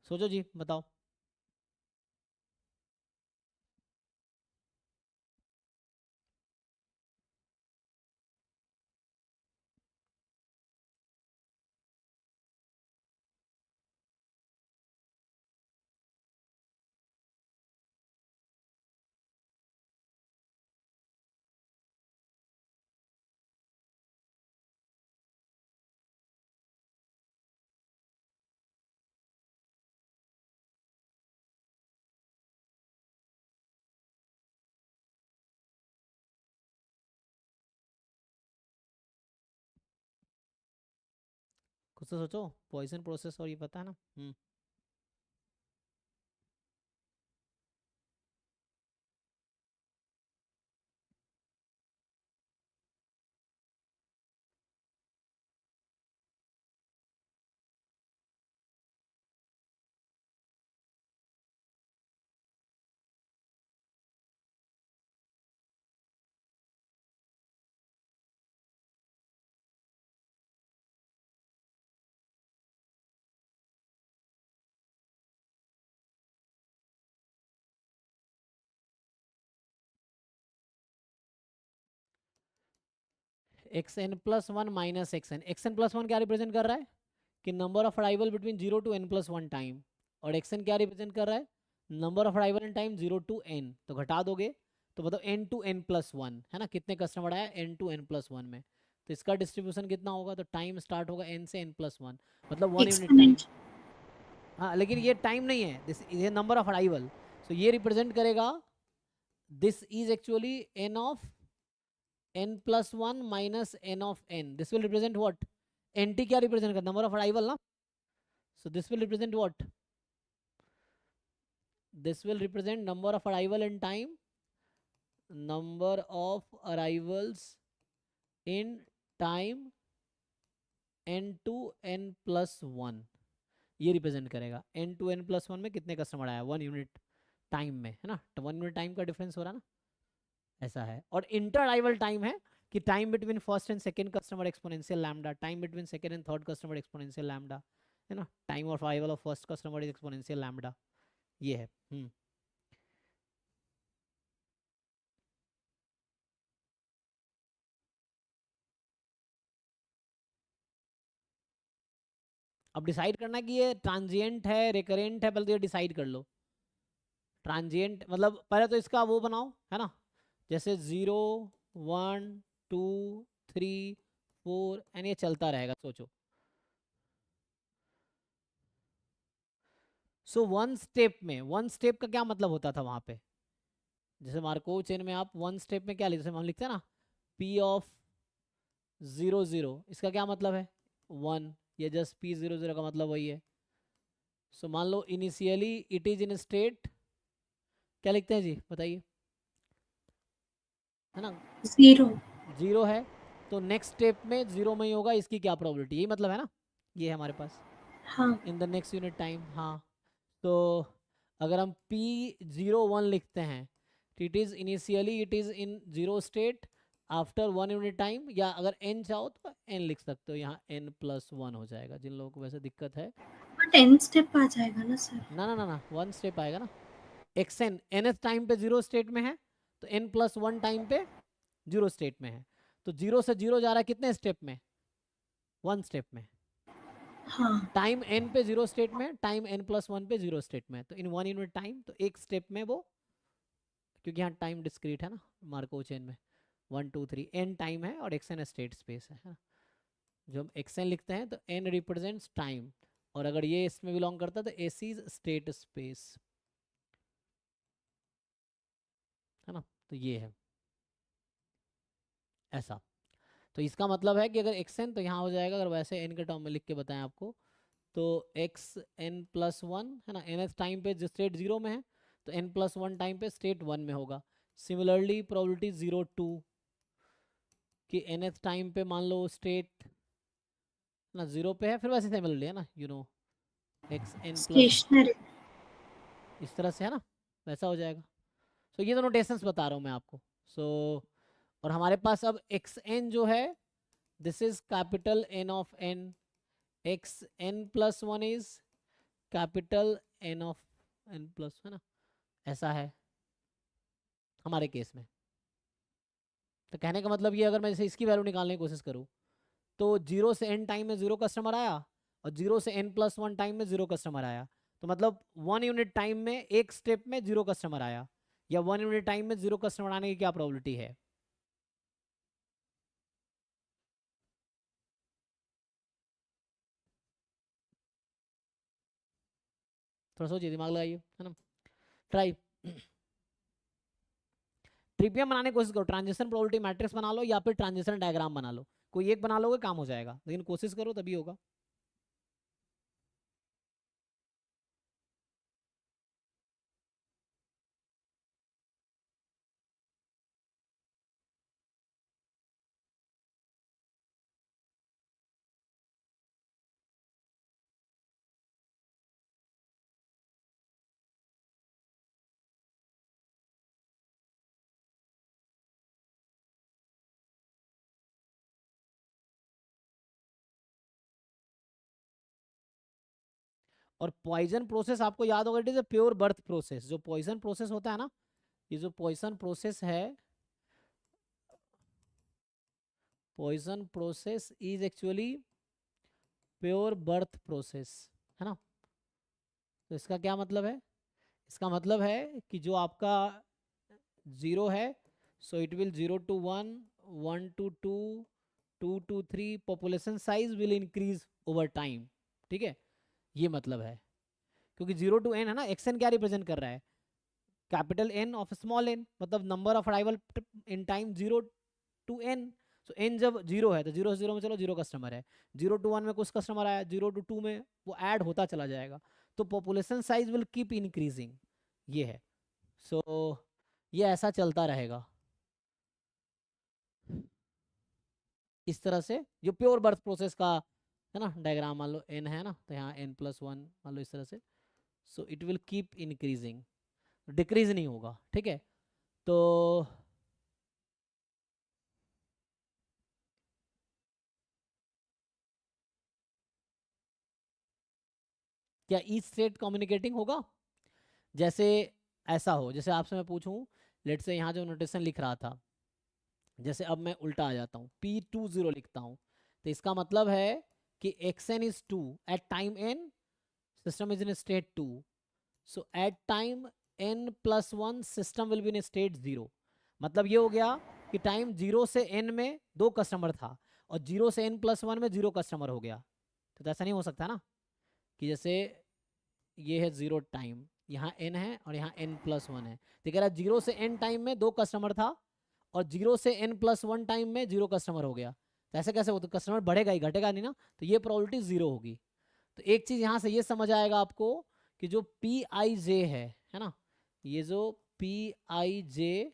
सोचो जी, बताओ। खुद से सोचो, पॉइसन प्रोसेस और ये पता है ना। X N plus one minus x N plus one क्या रिप्रेजेंट कर रहा है, कि number of arrival between 0 to n plus 1 time, और एक्स एन क्या रिप्रेजेंट कर रहा है, number of arrival in time 0 to n। तो घटा दोगे तो मतलब n to n plus 1 है ना, कितने कस्टमर आया n to n plus 1 में, तो इसका डिस्ट्रीब्यूशन कितना होगा, तो टाइम स्टार्ट होगा n से n plus 1, मतलब 1 यूनिट टाइम। एक्सपोनेंट। हाँ लेकिन ये टाइम नहीं है, दिस ये नंबर ऑफ अराइवल, सो ये रिप्रेजेंट करेगा, this is actually n of n plus 1 minus n of n, this will represent what, nt क्या रिप्रेजेंट कर, नंबर ऑफ अराइवल ना, so this will represent what, this will represent number of arrival in time, number of arrivals in time n to n plus 1, ये रिप्रेजेंट करेगा n to n plus 1 में कितने कस्टमर आया, 1 यूनिट, टाइम में, है ना, 1 मिनट टाइम का डिफरेंस हो रहा है ना, ऐसा है। और इंटर अराइवल टाइम है कि time between first and second customer exponential lambda, time between second and third customer exponential lambda, है ना, time of arrival of first customer is exponential lambda, ये है। अब डिसाइड करना कि ये ट्रांजिएंट है रिकरेंट है, पहले तो ये डिसाइड कर लो। ट्रांजिएंट मतलब पहले तो इसका वो बनाओ, है ना, जैसे 0 1 2 3 4 एंड ये चलता रहेगा, सोचो। सो वन स्टेप का क्या मतलब होता था वहां पे, जैसे मार्कोव चेन में आप वन स्टेप में क्या लिखते हैं, हम लिखते हैं ना पी ऑफ 0 0, इसका क्या मतलब है 1, ये जस्ट P00 का मतलब वही है। सो मान लो initially it is in state, क्या लिखते हैं जी बताइए, है ना, 0। 0 है, तो नेक्स्ट स्टेप में 0 में ही होगा, इसकी क्या प्रोबेबिलिटी, यही मतलब है ना, ये है हमारे पास हाँ। In the next unit time. हाँ, तो अगर हम P01 लिखते हैं, it is initially it is in 0 state after 1 unit time, या अगर n चाहो तो n लिख सकते हो, यहाँ n+1 हो जाएगा, जिन लोगों को वैसे दिक्कत है। बट n स्टेप आ जाएगा ना सर। ना ना ना ना, 1 स्टेप आएगा ना, xn nth टाइम पे 0 स्टेट में है, तो n+1 टाइम पे 0 स्टेट में है, तो 0 से 0 जा रहा है कितने स्टेप में, 1 स्टेप में। हाँ। टाइम n पे 0 स्टेट में, टाइम n+1 पे 0 स्टेट में, तो इन 1 यूनिट टाइम, तो एक स्टेप में वो, क्योंकि यहाँ टाइम डिस्क्रीट है ना मार्कोव चेन में, 1 2 3 n टाइम है और xn स्टेट स्पेस है ना? जो हम xn लिखते हैं तो n रिप्रेजेंट्स टाइम, और अगर ये इसमें बिलोंग करता है तो s इज स्टेट स्पेस, है ना, तो ये है ऐसा। तो इसका मतलब है कि अगर xn तो यहाँ हो जाएगा, अगर वैसे n के टर्म में लिख के बताएं आपको, तो xn+1 है ना, nth टाइम पे जो स्टेट 0 में है, तो n+1 टाइम पे स्टेट 1 में होगा। सिमिलरली प्रोबेबिलिटी 0 2 कि nth टाइम पे मान लो स्टेट ना 0 पे है, फिर वैसे सिमिलरली है ना, xn+, स्टेशनरी। इस तरह से है ना, वैसा हो जाएगा। सो ये दोनों नोटेशंस बता रहा हूँ मैं आपको। सो और हमारे पास अब xn जो है, this is capital N of n, xn+1 is capital N of n plus, है ना, ऐसा है हमारे केस में। तो कहने का मतलब ये, अगर मैं जैसे इसकी वैल्यू निकालने की कोशिश करूँ, तो 0 से n टाइम में 0 कस्टमर आया, और 0 से n+1 टाइम में 0 कस्टमर आया, तो मतलब 1 यूनिट टाइम में एक स्टेप में 0 कस्टमर आया, या 1 यूनिट टाइम में 0 कस्टमर आने की क्या प्रोबेबिलिटी है। थोड़ा सोचिए, दिमाग लगाइए, है ना, ट्राई ट्रिपियम बनाने की कोशिश करो, ट्रांजिशन प्रोबेबिलिटी मैट्रिक्स बना लो या फिर ट्रांजिशन डायग्राम बना लो, कोई एक बना लोगे काम हो जाएगा, लेकिन कोशिश करो तभी होगा। और पॉइजन प्रोसेस आपको याद होगा, it is a pure birth process. जो पॉइजन प्रोसेस होता है ना, ये जो पॉइजन प्रोसेस है, Poisson process is actually pure birth process, है ना। तो इसका क्या मतलब है, इसका मतलब है कि जो आपका 0 है, so it will 0 to 1 1 to 2 2 to 3, population size will increase over time, ठीक है, ये मतलब है। क्योंकि 0 to n है ना, xn क्या रिप्रेजेंट कर रहा है, capital N of small n, मतलब number of arrival in time 0 to n। So n जब 0 है तो 0 से 0 में चलो 0 कस्टमर है, 0 to 1 में कुछ कस्टमर आया, 0 to 2 में वो ऐड होता चला जाएगा, तो population size will keep increasing, ये है। सो ये ऐसा चलता रहेगा इस तरह से, जो प्योर बर्थ प्रोसेस का है ना डायग्राम, मान लो n है ना, तो यहाँ n+1 मान लो इस तरह से, so it will keep increasing. Decrease नहीं होगा, ठीक है। तो क्या ईच स्टेट कम्युनिकेटिंग होगा? जैसे ऐसा हो, जैसे आपसे मैं पूछूं, लेट से यहाँ जो नोटेशन लिख रहा था, जैसे अब मैं उल्टा आ जाता हूँ, P20 लिखता हूँ, तो इसका मतलब है कि xn is 2 at time n, system is in state 2, so at time n plus 1 system will be in state 0। मतलब ये हो गया कि टाइम 0 से n में 2 कस्टमर था और 0 से n प्लस 1 में 0 कस्टमर हो गया। तो ऐसा नहीं हो सकता ना कि जैसे ये है 0 टाइम, यहाँ n है और यहाँ n प्लस 1 है, तो कह रहा है 0 से n टाइम में 2 कस्टमर था और 0 से n प्लस 1 टाइम में 0 कस्टमर हो गया। तो ऐसे कैसे हो, तो कस्टमर बढ़ेगा ही, घटेगा नहीं ना, तो ये प्रोबेबिलिटी 0 होगी। तो एक चीज यहाँ से ये समझ आएगा आपको कि जो पी आई जे है ना, ये जो पी आई जे,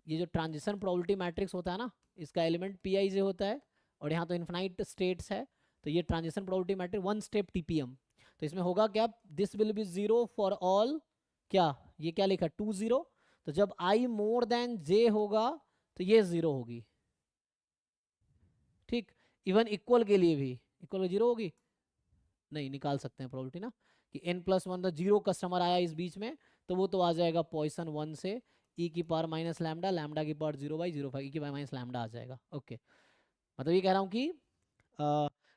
ये जो ट्रांजिशन प्रोबेबिलिटी मैट्रिक्स होता है ना, इसका एलिमेंट पी आई जे होता है और यहाँ तो इन्फिनाइट स्टेट्स है, तो ये transition probability matrix one step TPM. तो इसमें होगा क्या, this will be 0 for all, क्या ये क्या लिखा 2 0, तो जब आई मोर देन जे होगा तो ये 0 होगी, ठीक। इवन इक्वल के लिए भी इक्वल 0 होगी, नहीं निकाल सकते हैं प्रोबेबिलिटी ना, कि n प्लस 1 तो 0 कस्टमर आया इस बीच में, तो वो तो आ जाएगा पॉइसन 1 से e की पावर माइनस लैम्डा, लैम्डा की पावर 0/05 e की पावर माइनस लैम्डा आ जाएगा, ओके। मतलब ये कह रहा हूँ कि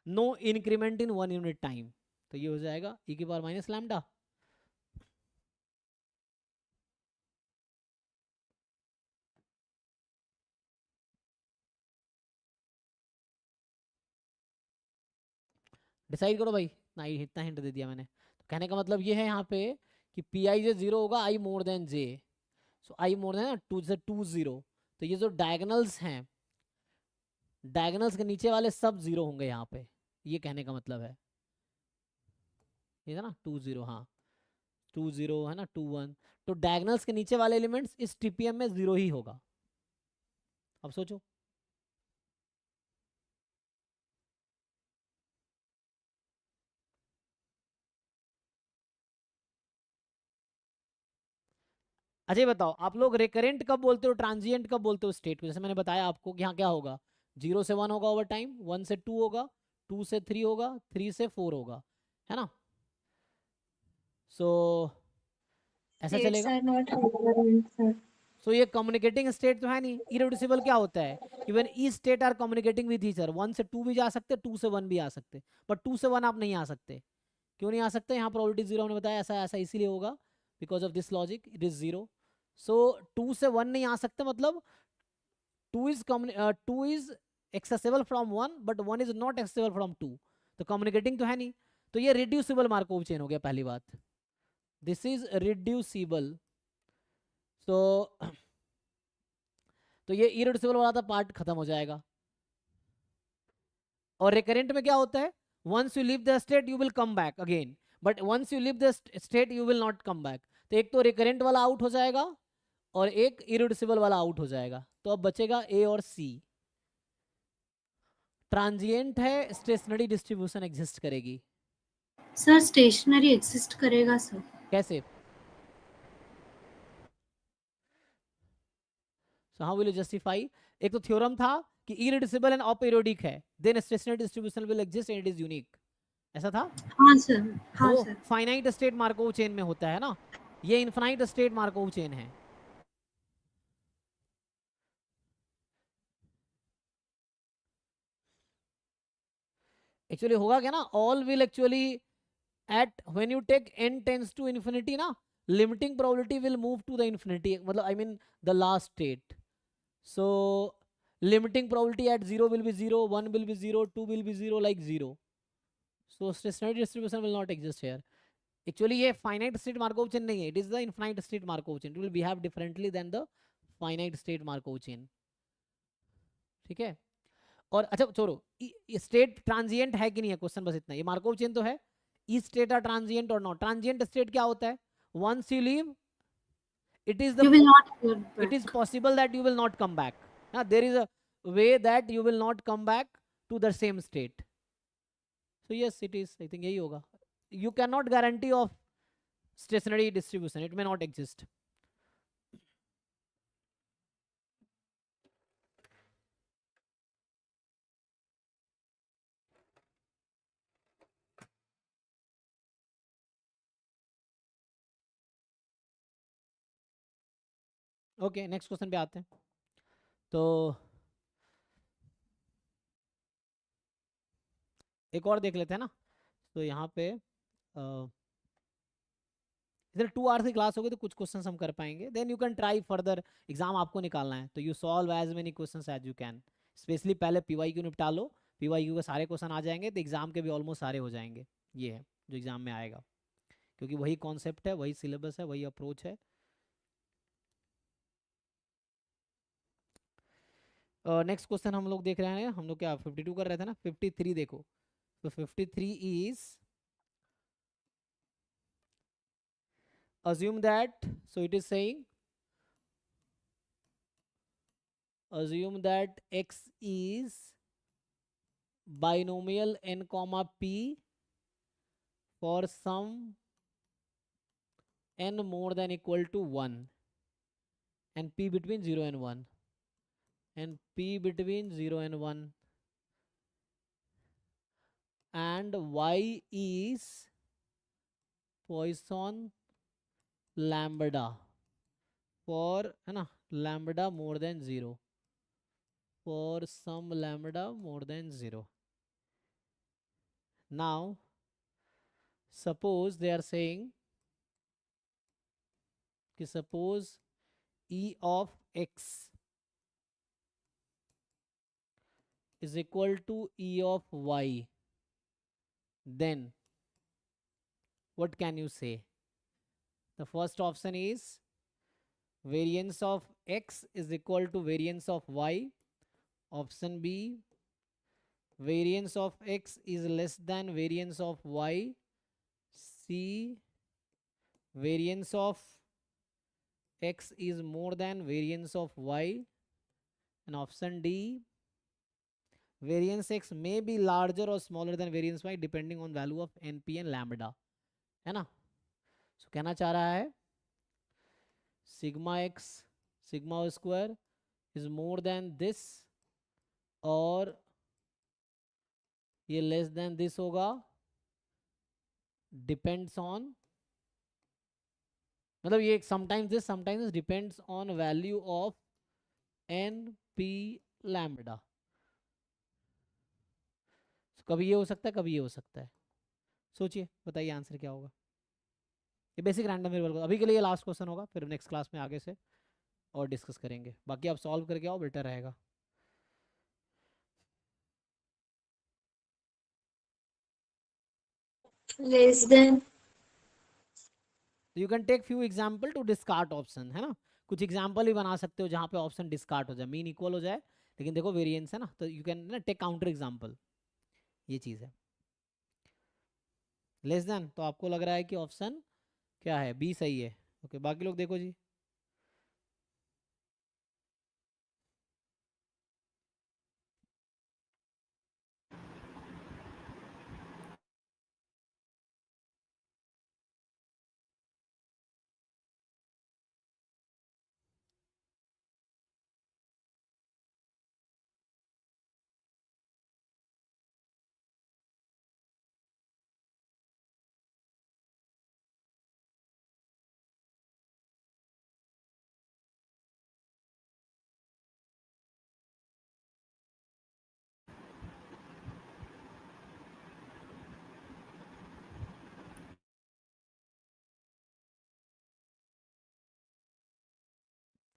no increment in 1 unit time, तो ये हो जाएगा e की पावर माइनस लैम्डा। डिसाइड करो भाई, इतना हिंट दे दिया मैंने। तो कहने का मतलब ये है यहाँ पे कि पी आई जे 0 होगा आई मोर देन जे, सो आई मोर देन 2 0, तो ये जो डायगनल्स हैं, डायगनल्स के नीचे वाले सब 0 होंगे यहाँ पे, ये कहने का मतलब है, ये है ना 2 0, हाँ 2 0 है ना 2 1, तो डायगनल्स के नीचे वाले एलिमेंट्स इस टीपीएम में 0 ही होगा। अब सोचो, अच्छा ये बताओ आप लोग रिकरेंट कब बोलते हो, ट्रांजिएंट कब बोलते हो स्टेट को? जैसे मैंने बताया आपको कि यहाँ क्या होगा, 0 से 1 होगा ओवर टाइम, 1 से 2 होगा, 2 से 3 होगा, 3 से 4 होगा, है ना। सो ऐसा States चलेगा। are not relevant, sir. सो ये कम्युनिकेटिंग स्टेट तो है नहीं। इरेड्यूसिबल क्या होता है, even E state are communicating with each other, 1 से 2 भी जा सकते, 2 से 1 भी आ सकते, बट 2 से 1 आप नहीं आ सकते। क्यों नहीं आ सकते, यहाँ प्रोबेबिलिटी 0 हमने बताया, ऐसा ऐसा इसीलिए होगा because of this logic it is 0। सो 2 से 1 नहीं आ सकते, मतलब 2 is accessible from 1 but 1 is not accessible from 2, तो कम्युनिकेटिंग तो है नहीं, तो ये रिड्यूसिबल मार्कोव चेन हो गया पहली बात, दिस इज रिड्यूसिबल। सो तो ये इरिड्यूसिबल वाला था पार्ट खत्म हो जाएगा। और रिकरेंट में क्या होता है, once you leave the state you will come back again, but once you leave the state you will not come back. तो एक तो रिकरेंट वाला आउट हो जाएगा और एक इरिड्यूसिबल वाला आउट हो जाएगा, तो अब बचेगा ए और सी। ट्रांजिएंट है, स्टेशनरी डिस्ट्रीब्यूशन एग्जिस्ट करेगी। सर स्टेशनरी एग्जिस्ट करेगा सर। कैसे, so how will you justify? एक तो थ्योरम था कि इरिड्यूसिबल एंड अपीरियोडिक है, then stationary distribution will exist and it is unique, ऐसा था। हाँ सर, तो हाँ वो sir. Finite state Markov chain में होता है ना, ये इनफाइनाइट स्टेट मार्कोव चेन है। एक्चुअली होगा क्या ना, all will actually at when you take n tends to infinity ना, limiting probability will move to the infinity, मतलब I mean the last state. So limiting probability at 0 will be 0, 1 will be 0, 2 will be 0 like 0, so stationary distribution will not exist here. Actually ये फाइनाइट स्टेट मार्कोव चेन नहीं है, it is the infinite state Markov chain, it will behave differently than the finite state Markov chain, ठीक है। और अच्छा छोड़ो, स्टेट ट्रांजिएंट है कि नहीं है क्वेश्चन, बस इतना, ये मार्कोव चेन तो है, ई स्टेट आर ट्रांजिएंट और नॉट ट्रांजिएंट स्टेट क्या होता है, once you leave it is the You will not go it is back. possible that you will not come back, there is a way that you will not come back to the same state, so yes it is, I think यही होगा, you cannot guarantee of stationary distribution, it may not exist. Okay, next question पे आते हैं। तो एक और देख लेते हैं ना। तो यहाँ पे इधर 2 आवर्स की क्लास होगी तो कुछ क्वेश्चंस हम कर पाएंगे, then you can try further. Exam आपको निकालना है तो you solve as many questions as you can. Specially पहले पीवाईक्यू निपटा लो, पीवाईक्यू के सारे क्वेश्चन आ जाएंगे तो एग्जाम के भी ऑलमोस्ट सारे हो जाएंगे। ये है जो एग्जाम में आएगा, क्योंकि वही कॉन्सेप्ट है, वही सिलेबस है, वही अप्रोच है। नेक्स्ट क्वेश्चन हम लोग देख रहे हैं, हम लोग क्या 52 कर रहे थे ना, 53 देखो। तो 53 is assume that, so it is saying assume that x is binomial n comma p for some n more than equal to 1 and p between 0 and 1 and p between 0 and 1 and y is Poisson lambda for, है ना, lambda more than 0 for some lambda more than 0. Now suppose they are saying कि suppose e of x is equal to e of y, then what can you say? The first option is variance of x is equal to variance of y. Option B, variance of x is less than variance of y. C, variance of x is more than variance of y. And option D, variance x may be larger or smaller than variance y depending on value of np and lambda, है ना। So कहना चाह रहा है sigma x sigma square is more than this और ये लेस देन दिस होगा, डिपेंड्स ऑन, मतलब ये sometimes this sometimes depends on value of n p lambda. कभी ये हो सकता है, कभी ये हो सकता है। सोचिए, बताइए आंसर क्या होगा। ये बेसिक रैंडम वेरिएबल अभी के लिए लास्ट क्वेश्चन होगा, फिर नेक्स्ट क्लास में आगे से और डिस्कस करेंगे। बाकी आप सॉल्व करके आओ, बेटर रहेगा। Less than. You can take few example to discard option, है ना। कुछ एग्जाम्पल ही बना सकते हो जहाँ पे ऑप्शन डिस्कार्ट हो जाए, मीन इक्वल हो जाए, लेकिन देखो वेरिएंस है ना, तो यू कैन ना टेक काउंटर एग्जाम्पल। ये चीज़ है। लेस देन तो आपको लग रहा है कि ऑप्शन क्या है, बी सही है। ओके, बाकी लोग देखो जी।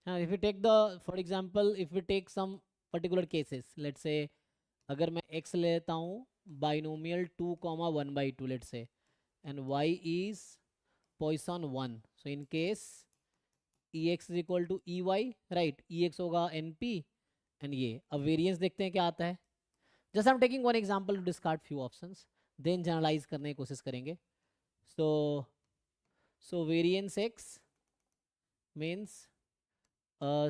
if we take the, for example, if we take some particular cases, let's say अगर मैं x लेता हूँ binomial 2,1/2 let's say, and y is Poisson 1, so in case ex is equal to ey, right, ex होगा np and ये, अब वेरिएंस देखते हैं क्या आता है। Just I am taking one example to discard few options, then generalize करने की कोशिश करेंगे। So variance x means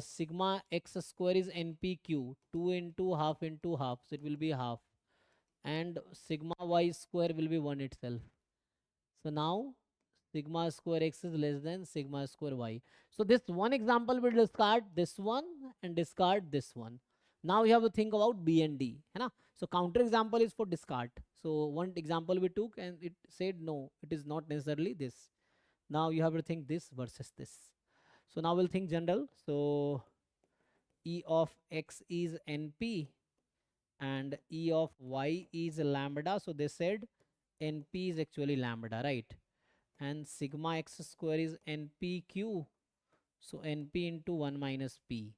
sigma x square is npq, 2 into half, so it will be half, and sigma y square will be 1 itself. So now sigma square x is less than sigma square y. So this one example will discard this one and discard this one. Now you have to think about B and D, है ना? So counter example is for discard. So one example we took and it said no, it is not necessarily this. Now you have to think this versus this. So now we'll think general. So E of x is NP and E of y is lambda. So they said NP is actually lambda, right? And sigma x square is NPQ. So NP into 1 minus P.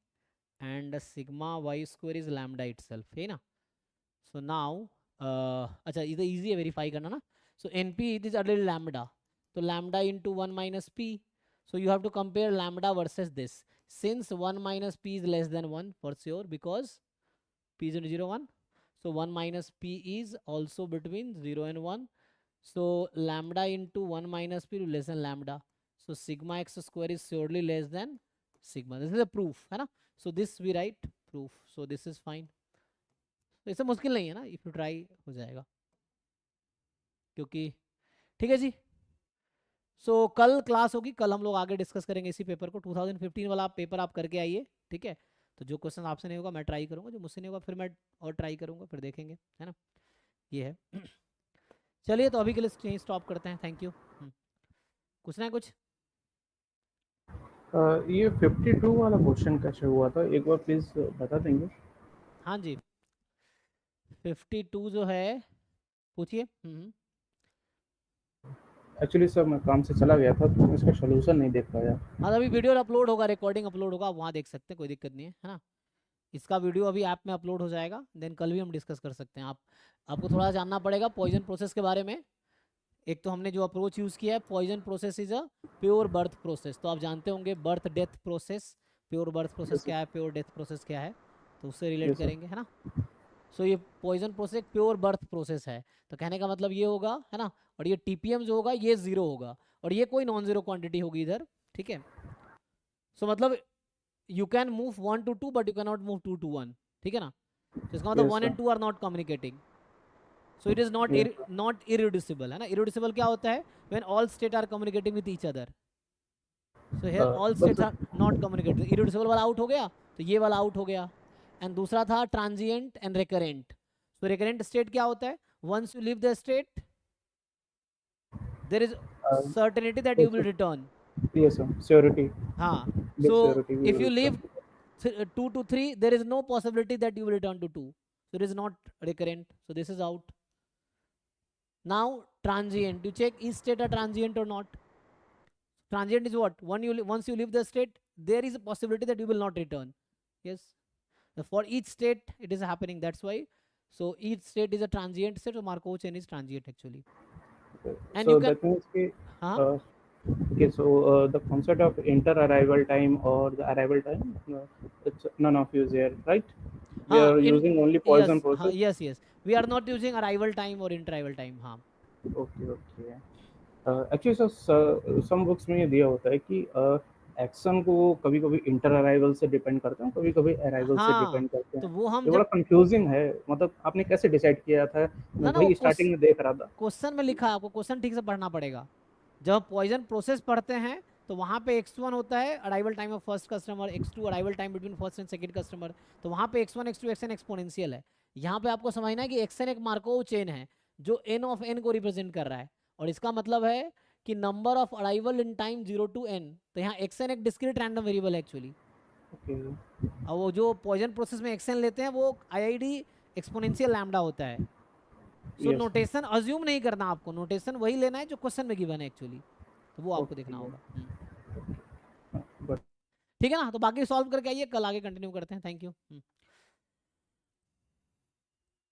And sigma y square is lambda itself, है ना? So now, अच्छा इधर easy है verify करना ना? So NP it is a little lambda. So lambda into 1 minus P. So you have to compare lambda versus this. Since 1 minus P is less than 1 for sure because P is in 0, 1. So 1 minus P is also between 0 and 1. So lambda into 1 minus P less than lambda. So sigma x square is surely less than sigma. This is a proof, है ना? So this we write proof. So this is fine. तो इससे मुश्किल नहीं है ना, if you try हो जाएगा क्योंकि ठीक है जी. सो कल क्लास होगी, कल हम लोग आगे डिस्कस करेंगे इसी पेपर को. 2015 वाला पेपर आप करके आइए, ठीक है? तो जो क्वेश्चन आपसे नहीं होगा मैं ट्राई करूंगा, जो मुझसे नहीं होगा फिर मैं और ट्राई करूंगा, फिर देखेंगे, है ना? ये है. चलिए तो अभी के लिए स्टॉप करते हैं. Thank you. कुछ ना कुछ ये 52 वाला क्वेश्चन कैसे हुआ था एक बार प्लीज बता देंगे? हाँ जी 52 जो है पूछिए. एक्चुअली सर मैं काम से चला गया था तो इसका सॉल्यूशन नहीं देख पाया. हाँ अभी वीडियो अपलोड होगा, रिकॉर्डिंग अपलोड होगा, आप वहाँ देख सकते हैं, कोई दिक्कत नहीं है ना? इसका वीडियो अभी ऐप में अपलोड हो जाएगा, देन कल भी हम डिस्कस कर सकते हैं. आपको थोड़ा जानना पड़ेगा पॉइजन प्रोसेस के बारे में. एक तो हमने जो अप्रोच यूज़ किया है, Poisson process is a pure birth process. तो आप जानते होंगे birth death process, pure birth process क्या है, प्योर डेथ प्रोसेस क्या है, तो उससे रिलेट करेंगे, है ना? सो ये Poisson process pure birth process है. तो कहने का मतलब ये होगा, है ना? और ये टीपीएम जो होगा ये 0 होगा और ये कोई नॉन जीरो क्वांटिटी होगी इधर, ठीक है? सो मतलब you can move 1 to 2 but you can not move 2 to 1, ठीक है ना? तो इसका मतलब 1 and 2 are not communicating. So it is not irreducible, है ना? Irreducible क्या होता है? When all state are communicating with each other. So here all states are not communicating. Irreducible वाला out हो गया, तो ये वाला out हो गया. And दूसरा था transient and recurrent. So recurrent state क्या होता है? Once you leave the state, there is certainty that you will return. Yes sir, surety. हाँ. So if you leave 2 to 3, there is no possibility that you will return to 2. So it is not recurrent. So this is out. Now transient, you check is state a transient or not. Transient is what? Once you leave the state, there is a possibility that you will not return. Yes. For each state it is happening. That's why. So each state is a transient state. So Markov chain is transient actually. And so you can. That means okay, so the concept of inter-arrival time or the arrival time, it's none of use here, right? We are using only Poisson process. Yes. We are not using arrival time or inter-arrival time. हाँ. Okay. Actually sir some books में ये दिया होता है कि एक्शन को कभी-कभी इंटर अराइवल से डिपेंड करता है, कभी-कभी अराइवल से डिपेंड करते हैं. तो वो हम बड़ा कंफ्यूजिंग है, मतलब आपने कैसे डिसाइड किया था? मैं वही स्टार्टिंग में देख रहा था. क्वेश्चन में लिखा है, आपको क्वेश्चन ठीक से पढ़ना पड़ेगा. जब पॉइजन प्रोसेस पढ़ते हैं तो वहाँ पे x1 होता है arrival time of first customer, x2 arrival time between first and second customer. तो वहाँ पे x1 x2 xn एक्सपोनेंशियल है. यहाँ पे आपको समझना है कि xn एक मार्कोव चेन है जो n ऑफ n को रिप्रेजेंट कर रहा है, और इसका मतलब है कि number of arrival in time 0 to n. तो यहाँ xn एक डिस्क्रीट रैंडम वेरिएबल है एक्चुअली. और वो जो पॉइजन प्रोसेस में xn लेते हैं वो IID एक्सपोनेंशियल लैम्डा होता है. सो नोटेशन अज्यूम नहीं करना, आपको नोटेशन वही लेना है जो क्वेश्चन में गिवन है एक्चुअली, तो वो आपको देखना होगा. ठीक है ना? तो बाकी सॉल्व करके आइए, कल आगे कंटिन्यू करते हैं. Thank you.